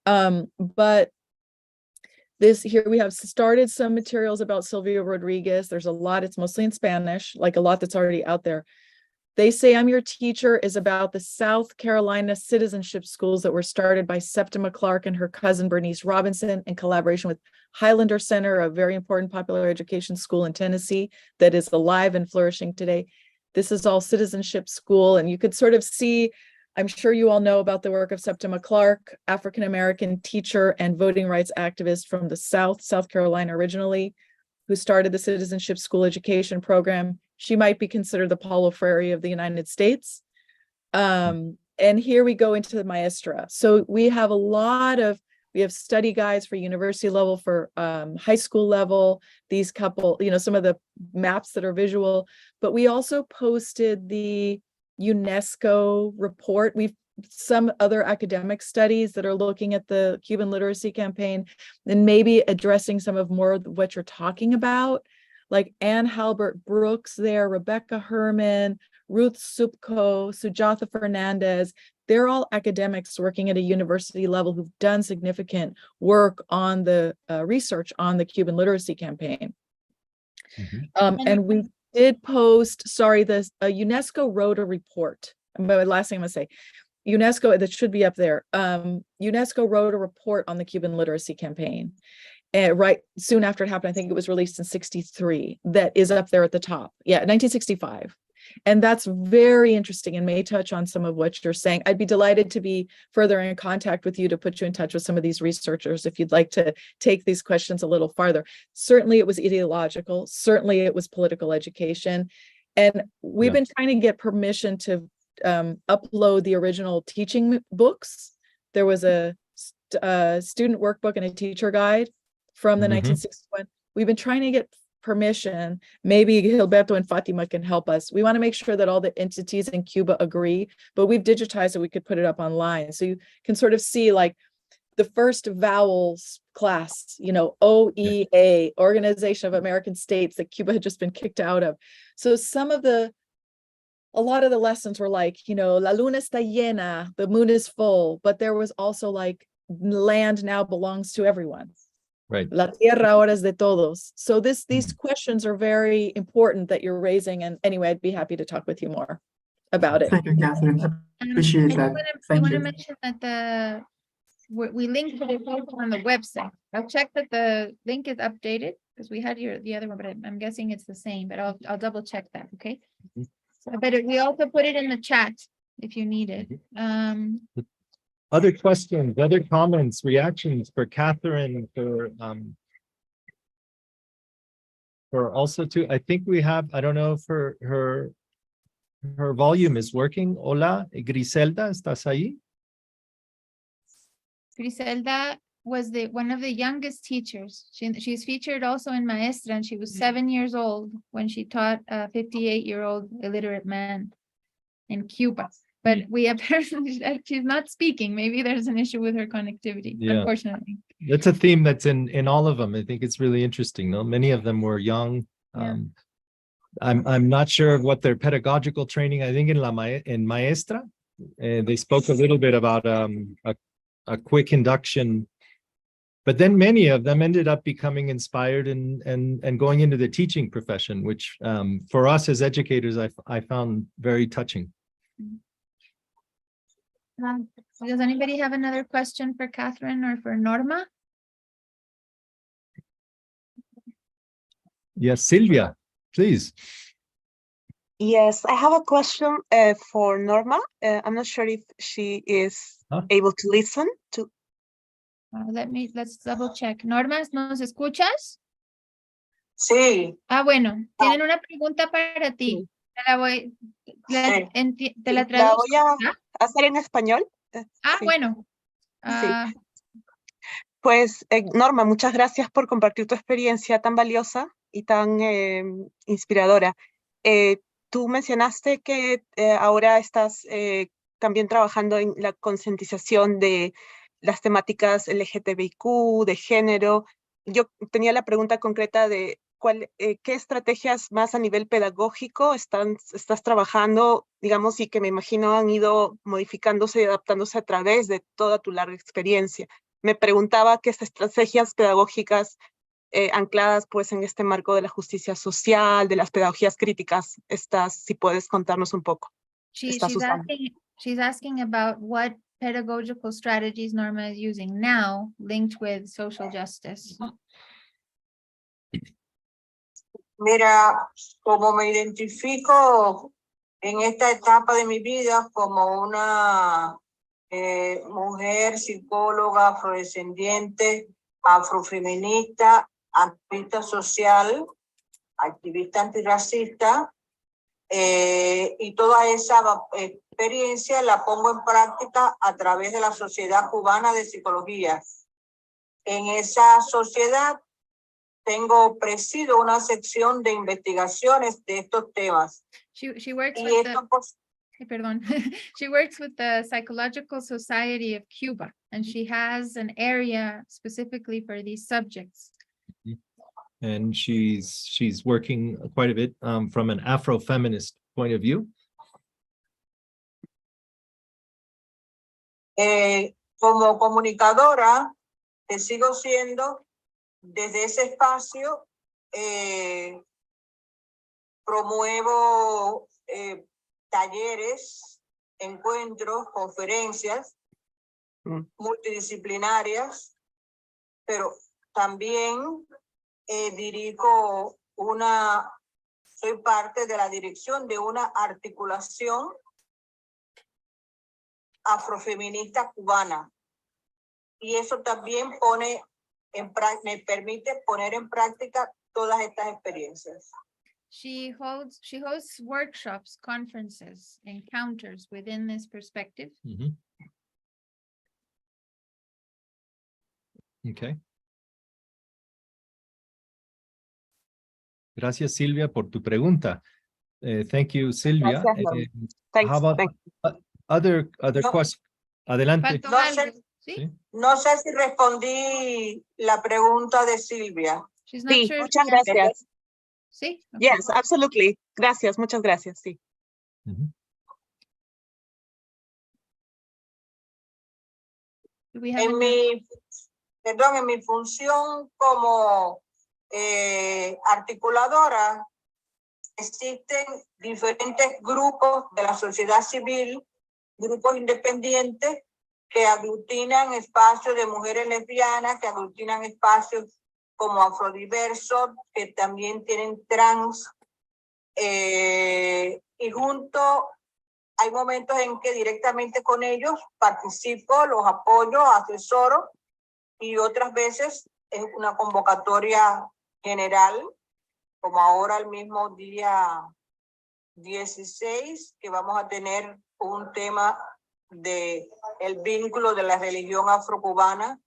But here we have started some materials about Silvio Rodriguez. There's a lot, it's mostly in Spanish, like a lot that's already out there. They Say I'm Your Teacher is about the South Carolina citizenship schools that were started by Septima Clark and her cousin Bernice Robinson in collaboration with Highlander Center, a very important popular education school in Tennessee that is alive and flourishing today. This is all citizenship school, and you could sort of see, I'm sure you all know about the work of Septima Clark, African-American teacher and voting rights activist from the South Carolina originally, who started the citizenship school education program. She might be considered the Paulo Freire of the United States. And here we go into the Maestra. So we have study guides for university level, for high school level, these couple, some of the maps that are visual, but we also posted the UNESCO report. We've some other academic studies that are looking at the Cuban literacy campaign and maybe addressing some of more of what you're talking about, like Ann Halbert Brooks there, Rebecca Herman, Ruth Supko, Sujatha Fernandez. They're all academics working at a university level who've done significant work on the research on the Cuban literacy campaign. And we did post, UNESCO wrote a report. My last thing I'm gonna say, UNESCO, that should be up there. UNESCO wrote a report on the Cuban literacy campaign. And right soon after it happened, I think it was released in '63, that is up there at the top. Yeah, 1965. And that's very interesting and may touch on some of what you're saying. I'd be delighted to be further in contact with you to put you in touch with some of these researchers if you'd like to take these questions a little farther. Certainly it was ideological. Certainly it was political education. And we've been trying to get permission to upload the original teaching books. There was a student workbook and a teacher guide from the 1961. We've been trying to get permission. Maybe Gilberto and Fatima can help us. We want to make sure that all the entities in Cuba agree, but we've digitized so we could put it up online. So you can sort of see like the first vowels class, you know, OEA, Organization of American States, that Cuba had just been kicked out of. So a lot of the lessons were like, you know, La luna está llena, the moon is full, but there was also like land now belongs to everyone. Right. La tierra ahora es de todos. So these questions are very important that you're raising. And anyway, I'd be happy to talk with you more about it. Thank you, Catherine. Appreciate that. I Thank want to you. mention that we linked to the article on the website. I'll check that the link is updated because we had the other one, but I'm guessing it's the same, but I'll double check that, okay? But we also put it in the chat if you need it. Other questions, other comments, reactions for Catherine, for also too, I think we have, I don't know if her volume is working. Hola, Griselda, ¿estás ahí? Griselda was one of the youngest teachers. She's featured also in Maestra, and she was 7 years old when she taught a 58-year-old illiterate man in Cuba. But we apparently, she's not speaking. Maybe there's an issue with her connectivity, unfortunately. That's a theme that's in all of them. I think it's really interesting. No, many of them were young. I'm not sure of what their pedagogical training. I think in Maestra, they spoke a little bit about a quick induction, but then many of them ended up becoming inspired and going into the teaching profession, which for us as educators, I found very touching. Does anybody have another question for Catherine or for Norma? Yes, Silvia, please. Yes, I have a question for Norma. I'm not sure if she is able to listen to. Let's double check. Norma, ¿nos escuchas? Sí. Bueno, tienen una pregunta para ti. Te la voy, te la La traduzco. voy a hacer en español. Sí. Bueno. Sí. Pues, Norma, muchas gracias por compartir tu experiencia tan valiosa y tan inspiradora. Tú mencionaste que ahora estás también trabajando en la concientización de las temáticas LGTBIQ, de género. Yo tenía la pregunta concreta de qué estrategias más a nivel pedagógico estás trabajando, digamos, y que me imagino han ido modificándose y adaptándose a través de toda tu larga experiencia. Me preguntaba qué estrategias pedagógicas ancladas pues en este marco de la justicia social, de las pedagogías críticas, si puedes contarnos un poco. She's asking about what pedagogical strategies Norma is using now linked with social justice. Mira, como me identifico en esta etapa de mi vida como una mujer, psicóloga, afrodescendiente, afrofeminista, activista social, activista antirracista, y toda esa experiencia la pongo en práctica a través de la Sociedad Cubana de Psicología. En esa sociedad presido una sección de investigaciones de estos temas. She works with the Psychological Society of Cuba, and she has an area specifically for these subjects. And she's working quite a bit from an Afro-feminist point of view. Como comunicadora, sigo siendo desde ese espacio, promuevo talleres, encuentros, conferencias multidisciplinarias, pero también dirijo una soy parte de la dirección de una articulación afrofeminista cubana. Y eso también me permite poner en práctica todas estas experiencias. She hosts workshops, conferences, encounters within this perspective. Mhm. Okay. Gracias, Silvia, por tu pregunta. Thank you, Silvia. Gracias, Norma. Thanks. How about other No. questions? Adelante. Faltó No algo, sé, ¿sí? no sé si respondí la pregunta de Silvia. She's not Sí, sure if muchas she answered. gracias. Sí. Okay. Yes, absolutely. Gracias, muchas gracias. Sí. Mhm. Do we have En mi función como articuladora, existen diferentes grupos de la sociedad civil, grupos independientes que aglutinan espacios de mujeres lesbianas, que aglutinan espacios como afrodiversos, que también tienen trans, y junto hay momentos en que directamente con ellos participo, los apoyo, asesoro, y otras veces es una convocatoria general, como ahora el mismo día 16, que vamos a tener un tema de el vínculo de la religión afrocubana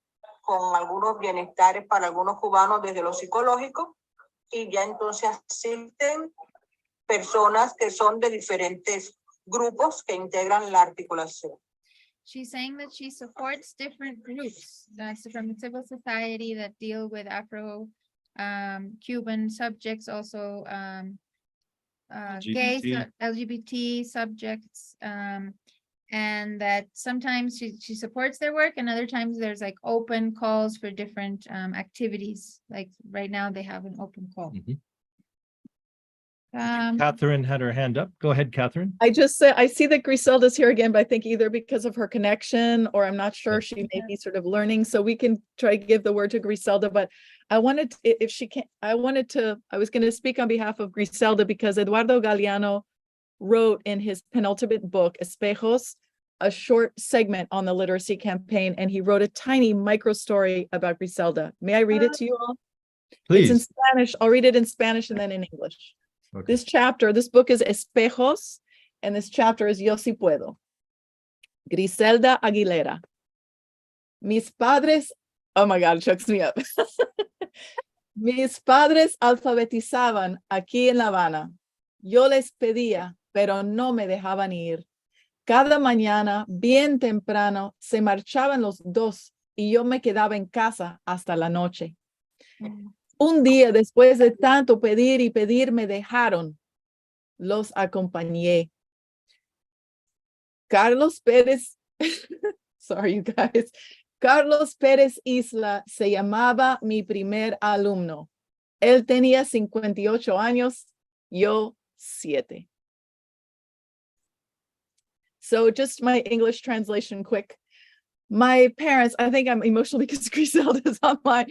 con algunos bienestares para algunos cubanos desde lo psicológico, y ya entonces asisten personas que son de diferentes grupos que integran la articulación. She's saying that she supports different groups that's from civil society that deal with Afro Cuban subjects, also gay, LGBT. LGBT subjects, and that sometimes she supports their work, and other times there's like open calls for different activities. Like right now they have an open call. Mhm. Catherine had her hand up. Go ahead, Catherine. I just said, I see that Griselda's here again, but I think either because of her connection or I'm not sure, Yeah. she may be sort of learning, so we can try to give the word to Griselda, but I wanted, if she can, I was going to speak on behalf of Griselda because Eduardo Galeano wrote in his penultimate book, Espejos, a short segment on the literacy campaign, and he wrote a tiny micro story about Griselda. May I read it to you all? It's in Please. Spanish. I'll read it in Spanish and then in English. Okay. This book is Espejos, and this chapter is Yo Si Puedo. Griselda Aguilera. Mis padres, oh my God, it chokes me up. Mis padres alfabetizaban aquí en La Habana. Yo les pedía, pero no me dejaban ir. Cada mañana, bien temprano, se marchaban los dos y yo me quedaba en casa hasta la noche. Un día, después de tanto pedir y pedir, me dejaron. Los acompañé. Carlos Pérez, sorry you guys. Carlos Pérez Isla se llamaba mi primer alumno. Él tenía 58 años, yo 7. So just my English translation quick. My parents, I think I'm emotional because Griselda is online.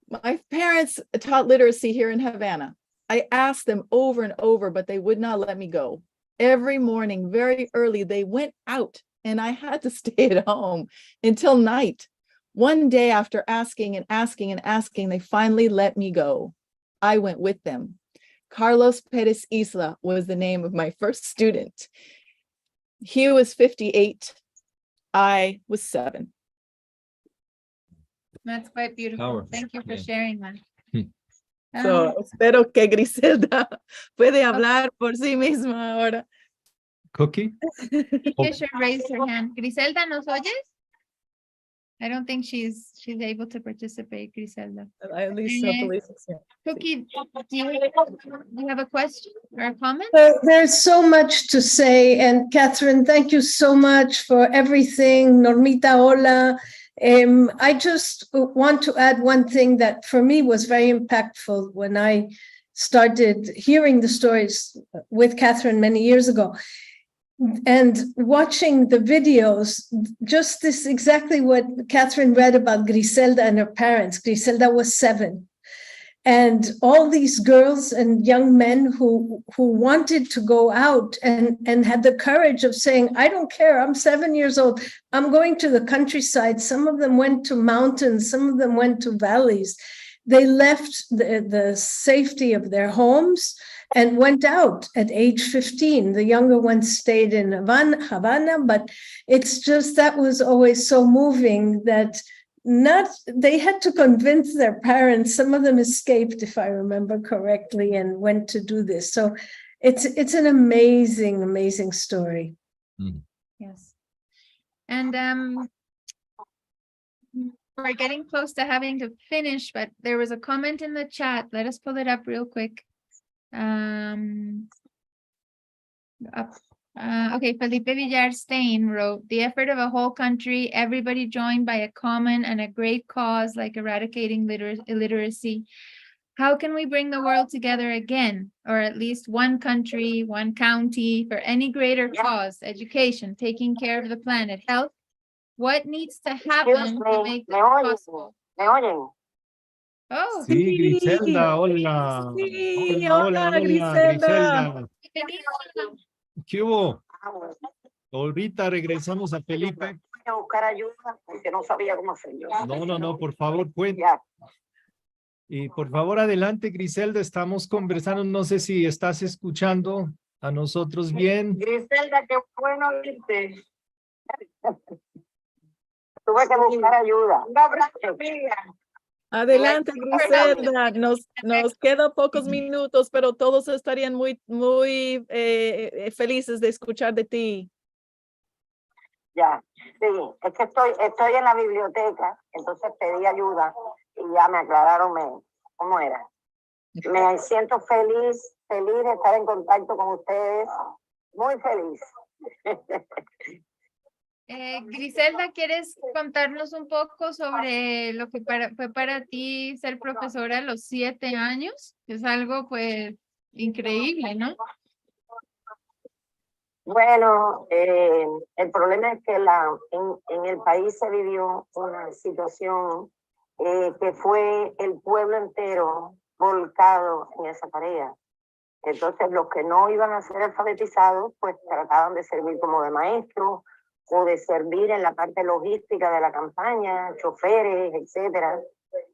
My parents taught literacy here in Havana. I asked them over and over, but they would not let me go. Every morning, very early, they went out and I had to stay at home until night. One day after asking and asking and asking, they finally let me go. I went with them. Carlos Perez Isla was the name of my first student. He was 58. I was 7. That's quite beautiful. Powerful. Thank you for Yeah. sharing that. So, espero que Griselda puede hablar por sí misma ahora. Cookie? Fisher raised her hand. Griselda, ¿nos oyes? I don't think she's able to participate, Griselda. I at least hopefully. Cookie, do you have a question or a comment? There's so much to say, and Catherine, thank you so much for everything. Normita, hola. I just want to add one thing that for me was very impactful when I started hearing the stories with Catherine many years ago. And watching the videos, just this exactly what Catherine read about Griselda and her parents. Griselda was 7. and all these girls and young men who wanted to go out and had the courage of saying, I don't care, I'm 7 years old, I'm going to the countryside. Some of them went to mountains, some of them went to valleys. They left the safety of their homes and went out at age 15. The younger ones stayed in Havana, but it's just, that was always so moving that they had to convince their parents. Some of them escaped, if I remember correctly, and went to do this. So it's an amazing, amazing story. Yes. And we're getting close to having to finish, but there was a comment in the chat. Let us pull it up real quick. Okay, Felipe Villarstein wrote, the effort of a whole country, everybody joined by a common and a great cause like eradicating illiteracy. How can we bring the world together again, or at least one country, one county, for any greater cause, education, taking care of the planet, health? What needs to happen to make this possible? Oh, Sí, Griselda, hola. Sí, Hola, hola, hola, Griselda. Griselda. ¿Qué hubo? Ahorita regresamos a Felipe. Voy a buscar ayuda porque no sabía cómo hacerlo. No, por favor, cuente. Ya. Y por favor, adelante, Griselda, estamos conversando. No sé si estás escuchando a nosotros bien. Griselda, qué bueno irte. Tuve que buscar ayuda. Un abrazo, amiga. Adelante, Griselda. Nos quedan pocos minutos, pero todos estarían muy felices de escuchar de ti. Ya, sí, es que estoy en la biblioteca, entonces pedí ayuda y ya me aclararon cómo era. Me siento feliz de estar en contacto con ustedes, muy feliz. Griselda, ¿quieres contarnos un poco sobre lo que fue para ti ser profesora a los 7 años? Es algo pues increíble, ¿no? Bueno, el problema es que en el país se vivió una situación que fue el pueblo entero volcado en esa tarea. Entonces los que no iban a ser alfabetizados pues trataban de servir como de maestros o de servir en la parte logística de la campaña, choferes, etcétera.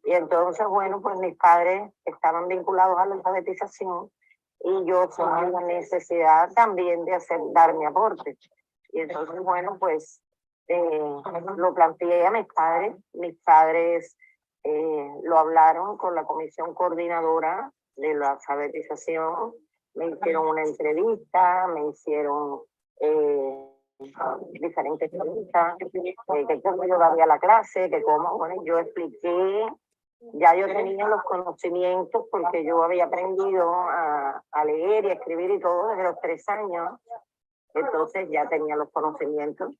Y entonces, bueno, pues mis padres estaban vinculados a la alfabetización y yo sentí la necesidad también de dar mi aporte. Y entonces, bueno, pues lo planteé a mis padres lo hablaron con la comisión coordinadora de la alfabetización, me hicieron una entrevista, me hicieron diferentes preguntas, que cómo yo daría la clase, que cómo, bueno, yo expliqué. Ya yo tenía los conocimientos porque yo había aprendido a leer y a escribir y todo desde los 3 años. Entonces ya tenía los conocimientos.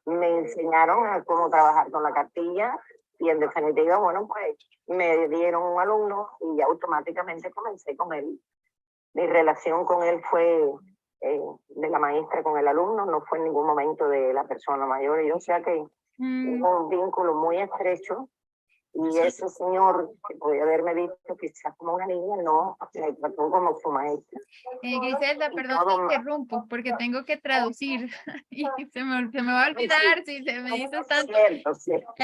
Me enseñaron a cómo trabajar con la cartilla y en definitiva, bueno, pues me dieron un alumno y ya automáticamente comencé con él. Mi relación con él fue de la maestra con el alumno, no fue en ningún momento de la persona mayor. Y o sea que hubo un vínculo muy estrecho. Y ese señor, que podía haberme visto quizás como una niña, no, me trató como su maestra. Griselda, perdón, te interrumpo porque tengo que traducir y se me va a olvidar si se me dices tanto. Cierto.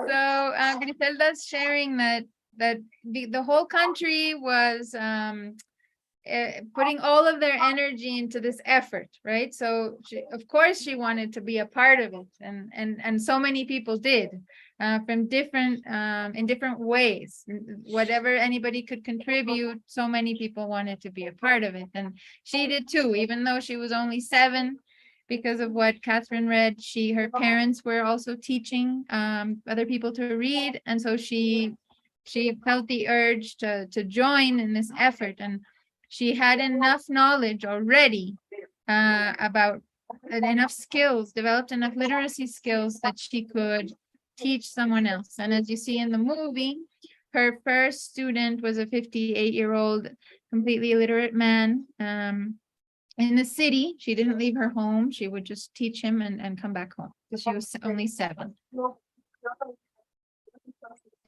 So Griselda's sharing that the whole country was putting all of their energy into this effort, right? So of course she wanted to be a part of it, and so many people did, from different in different ways. Whatever anybody could contribute, so many people wanted to be a part of it, and she did too, even though she was only 7. Because of what Catherine read, her parents were also teaching other people to read, and so she felt the urge to join in this effort, and she had enough knowledge already about enough skills, developed enough literacy skills that she could teach someone else. And as you see in the movie, her first student was a 58-year-old completely illiterate man in the city. She didn't leave her home. She would just teach him and come back home because she was only 7.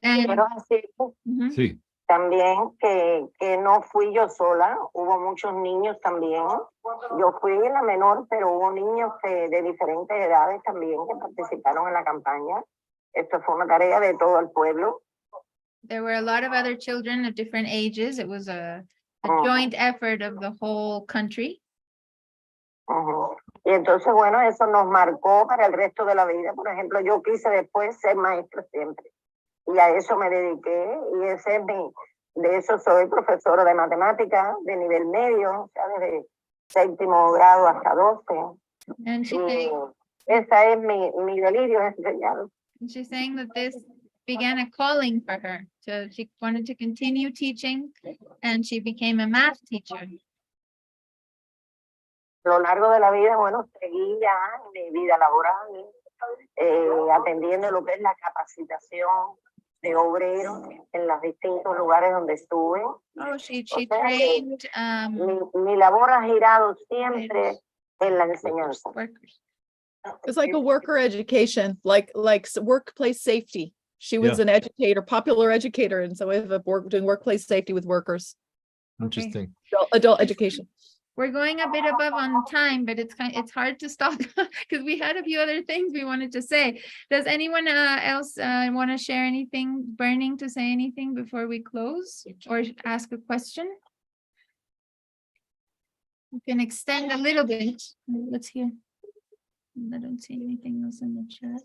And Quiero decir mhm. Sí. también que no fui yo sola, hubo muchos niños también. Yo fui la menor, pero hubo niños de diferentes edades también que participaron en la campaña. Esto fue una tarea de todo el pueblo. There were a lot of other children of different ages. It was a Ujú, joint effort of the whole country. ujú. Y entonces, bueno, eso nos marcó para el resto de la vida. Por ejemplo, yo quise después ser maestra siempre. Y a eso me dediqué. Y ese es de eso soy profesora de matemáticas de nivel medio, o sea, desde 7º grado hasta 12. And Y esa es mi delirio, es enseñar. she's saying that this began a calling for her. So she wanted to continue teaching and she became a math teacher. A lo largo de la vida, bueno, seguí ya en mi vida laboral, atendiendo lo que es la capacitación de obreros en los distintos lugares donde estuve. Oh, she O sea, que trained mi labor ha girado siempre en la enseñanza. workers. It's like a worker education, like workplace safety. She was Yeah. an educator, popular educator, and so we have doing workplace safety with workers, Interesting. adult education. We're going a bit above on time, but it's hard to stop because we had a few other things we wanted to say. Does anyone else want to share anything burning to say anything before we close or ask a question? We can extend a little bit. Let's hear. I don't see anything else in the chat.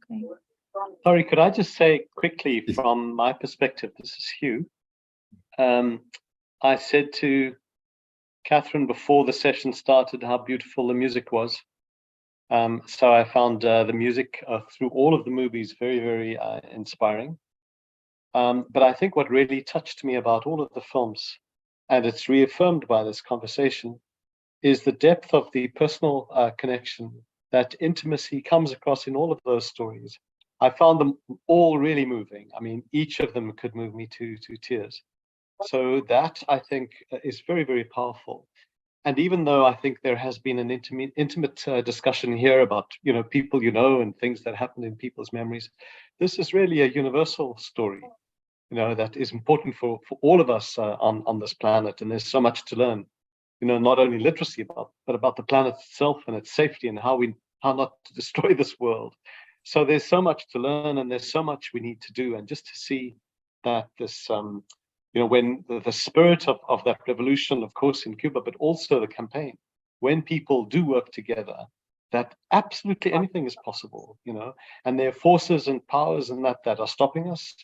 Okay. Sorry, could I just say quickly from my perspective, this is Hugh. I said to Catherine before the session started how beautiful the music was. So I found the music through all of the movies very, very inspiring. But I think what really touched me about all of the films, and it's reaffirmed by this conversation, is the depth of the personal connection. That intimacy comes across in all of those stories. I found them all really moving. I mean, each of them could move me to tears. So that, I think, is very, very powerful. And even though I think there has been an intimate discussion here about, people and things that happened in people's memories, this is really a universal story, that is important for all of us on this planet. And there's so much to learn, not only literacy but about the planet itself and its safety and how not to destroy this world. So there's so much to learn and there's so much we need to do. And just to see that this, when the spirit of that revolution, of course, in Cuba, but also the campaign, when people do work together, that absolutely anything is possible, and there are forces and powers in that are stopping us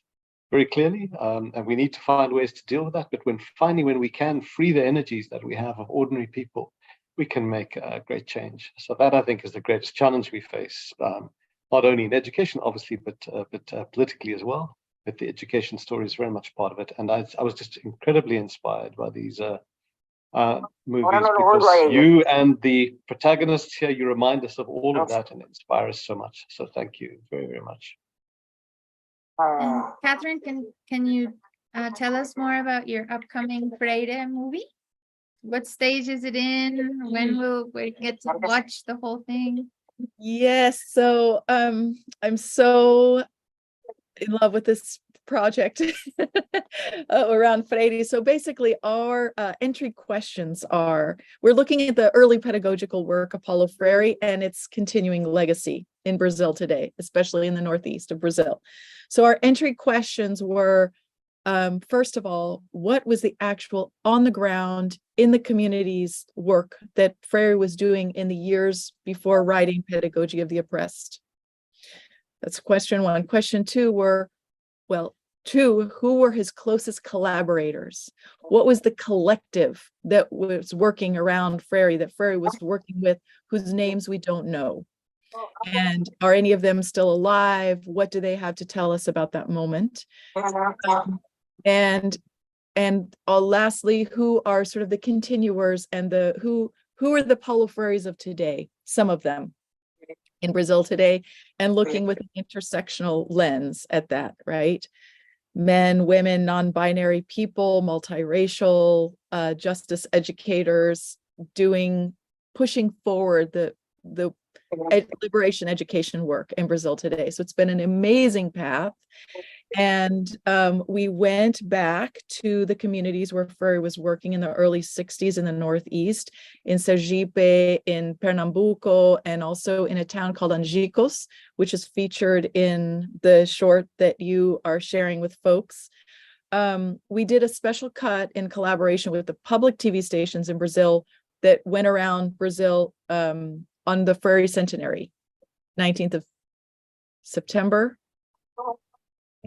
very clearly. And we need to find ways to deal with that. But when we can free the energies that we have of ordinary people, we can make a great change. So that, I think, is the greatest challenge we face, not only in education, obviously, but politically as well. But the education story is very much part of it. And I was just incredibly inspired by these movies, because you and the protagonists here, you remind us of all of that and inspire us so much. So thank you very, very much. And Catherine, can you tell us more about your upcoming Freire movie? What stage is it in? When will we get to watch the whole thing? Yes, so I'm so in love with this project around Freire. So basically our entry questions are, we're looking at the early pedagogical work of Paulo Freire and its continuing legacy in Brazil today, especially in the northeast of Brazil. So our entry questions were, first of all, what was the actual on the ground in the communities work that Freire was doing in the years before writing Pedagogy of the Oppressed? That's question one. Question two were, who were his closest collaborators? What was the collective that was working around Freire, that Freire was working with, whose names we don't know? And are any of them still alive? What do they have to tell us about that moment? And lastly, who are sort of the continuers and who are the Paulo Freires of today? Some of them in Brazil today, and looking with an intersectional lens at that, right? Men, women, non-binary people, multiracial, justice educators, pushing forward liberation education work in Brazil today. So it's been an amazing path. And we went back to the communities where Ferry was working in the early 60s in the Northeast, in Sergipe, in Pernambuco, and also in a town called Angicos, which is featured in the short that you are sharing with folks. We did a special cut in collaboration with the public TV stations in Brazil that went around Brazil on the Ferry centenary, 19th of September.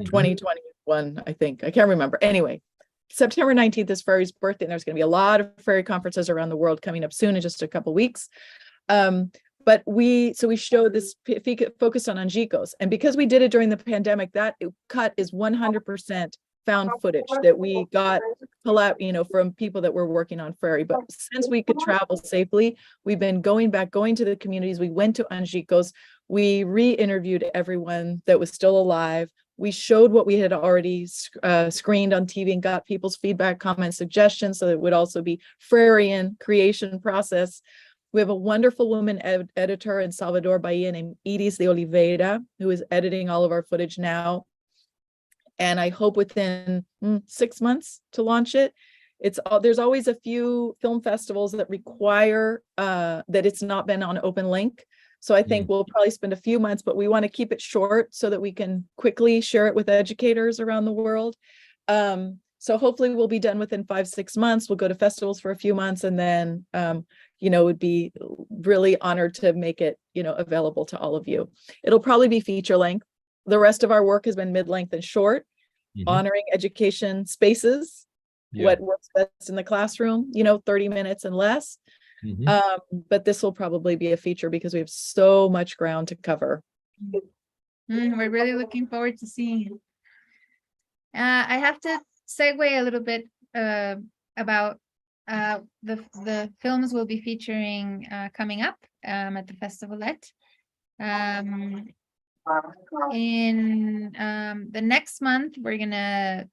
2021, I think. I can't remember. Anyway, September 19th is Ferry's birthday, and there's going to be a lot of Ferry conferences around the world coming up soon in just a couple weeks. But we showed this focused on Angicos, and because we did it during the pandemic, that cut is 100% found footage that we got from people that were working on Ferry. But since we could travel safely, we've been going to the communities. We went to Angicos. We re-interviewed everyone that was still alive. We showed what we had already screened on TV and got people's feedback, comments, suggestions, so it would also be Frerian creation process. We have a wonderful woman editor in Salvador Bahia named Iris de Oliveira, who is editing all of our footage now. And I hope within 6 months to launch it. There's always a few film festivals that require that it's not been on open link. So I think we'll probably spend a few months, but we want to keep it short so that we can quickly share it with educators around the world. So hopefully we'll be done within 5-6 months. We'll go to festivals for a few months, and then, would be really honored to make it, available to all of you. It'll probably be feature length. The rest of our work has been mid-length and short, honoring education spaces, what works best in the classroom, 30 minutes and less. But this will probably be a feature because we have so much ground to cover. We're really looking forward to seeing it. I have to segue a little bit about the films we'll be featuring coming up at the Festivalette. In the next month, we're gonna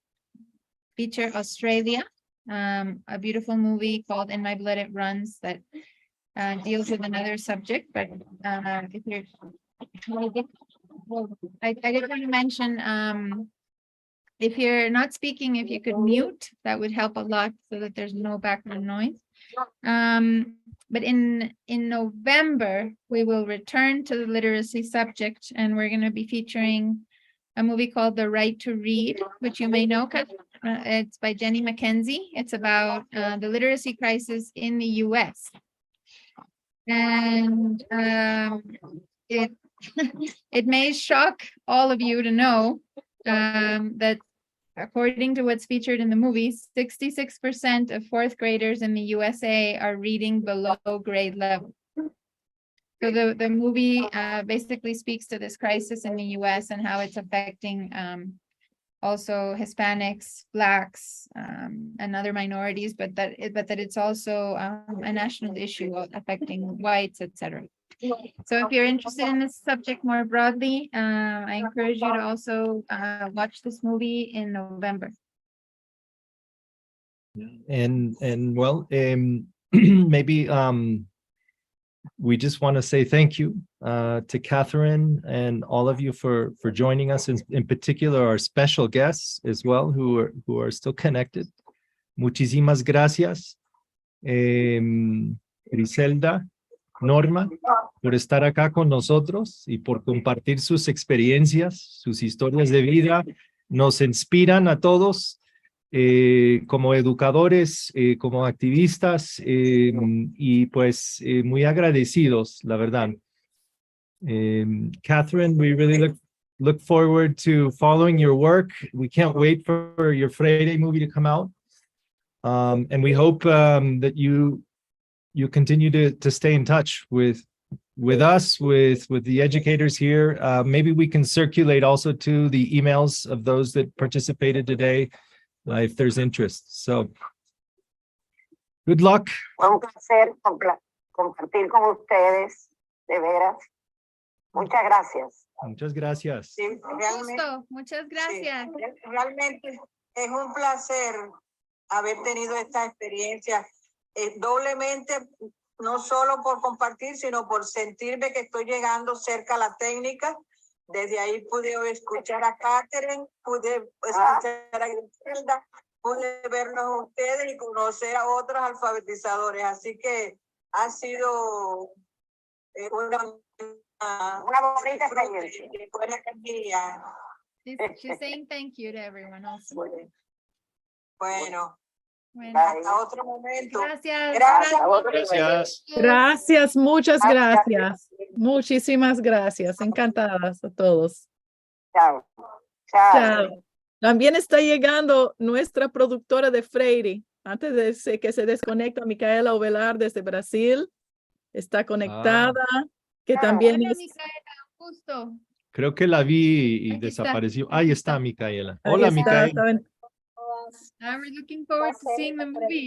feature Australia, a beautiful movie called In My Blood It Runs that deals with another subject. But if you're, I did want to mention, if you're not speaking, if you could mute, that would help a lot so that there's no background noise. But in November, we will return to the literacy subject, and we're going to be featuring a movie called The Right to Read, which you may know. It's by Jenny McKenzie. It's about the literacy crisis in the US. And it may shock all of you to know that according to what's featured in the movie, 66% of fourth graders in the USA are reading below grade level. So the movie basically speaks to this crisis in the US and how it's affecting also Hispanics, Blacks, and other minorities, but that it's also a national issue affecting whites, etc. So if you're interested in this subject more broadly, I encourage you to also watch this movie in November. And well, maybe we just want to say thank you to Catherine and all of you for joining us, in particular our special guests as well, who are still connected. Muchísimas gracias, Griselda, Norma, por estar acá con nosotros y por compartir sus experiencias, sus historias de vida. Nos inspiran a todos como educadores, como activistas, y pues muy agradecidos, la verdad. Catherine, we really look forward to following your work. We can't wait for your Friday movie to come out. And we hope that you continue to stay in touch with us, with the educators here. Maybe we can circulate also to the emails of those that participated today, if there's interest. So good luck. Fue un placer compartir con ustedes, de veras. Muchas gracias. Muchas gracias. Sí, realmente, Muchas gracias. sí, realmente es un placer haber tenido esta experiencia doblemente no solo por compartir, sino por sentirme que estoy llegando cerca a la técnica. Desde ahí pude escuchar a Catherine, pude escuchar a Griselda, pude verlos a ustedes y conocer a otros alfabetizadores. Así que ha sido una bonita experiencia. She's saying thank you to everyone also. Bueno, Bueno, hasta otro momento. gracias. Gracias. Gracias, muchas gracias. Muchísimas gracias. Encantadas a todos. Chao. Chao. También está llegando nuestra productora de Freire. Antes de que se desconecta, Micaela Ovelar desde Brasil. Está conectada. Que también Hola, es. Micaela, justo. Creo que la vi y Aquí está, desapareció. aquí Ahí está. está Micaela. Ahí Hola, está, Micaela. está en- I'm looking forward to seeing the movie.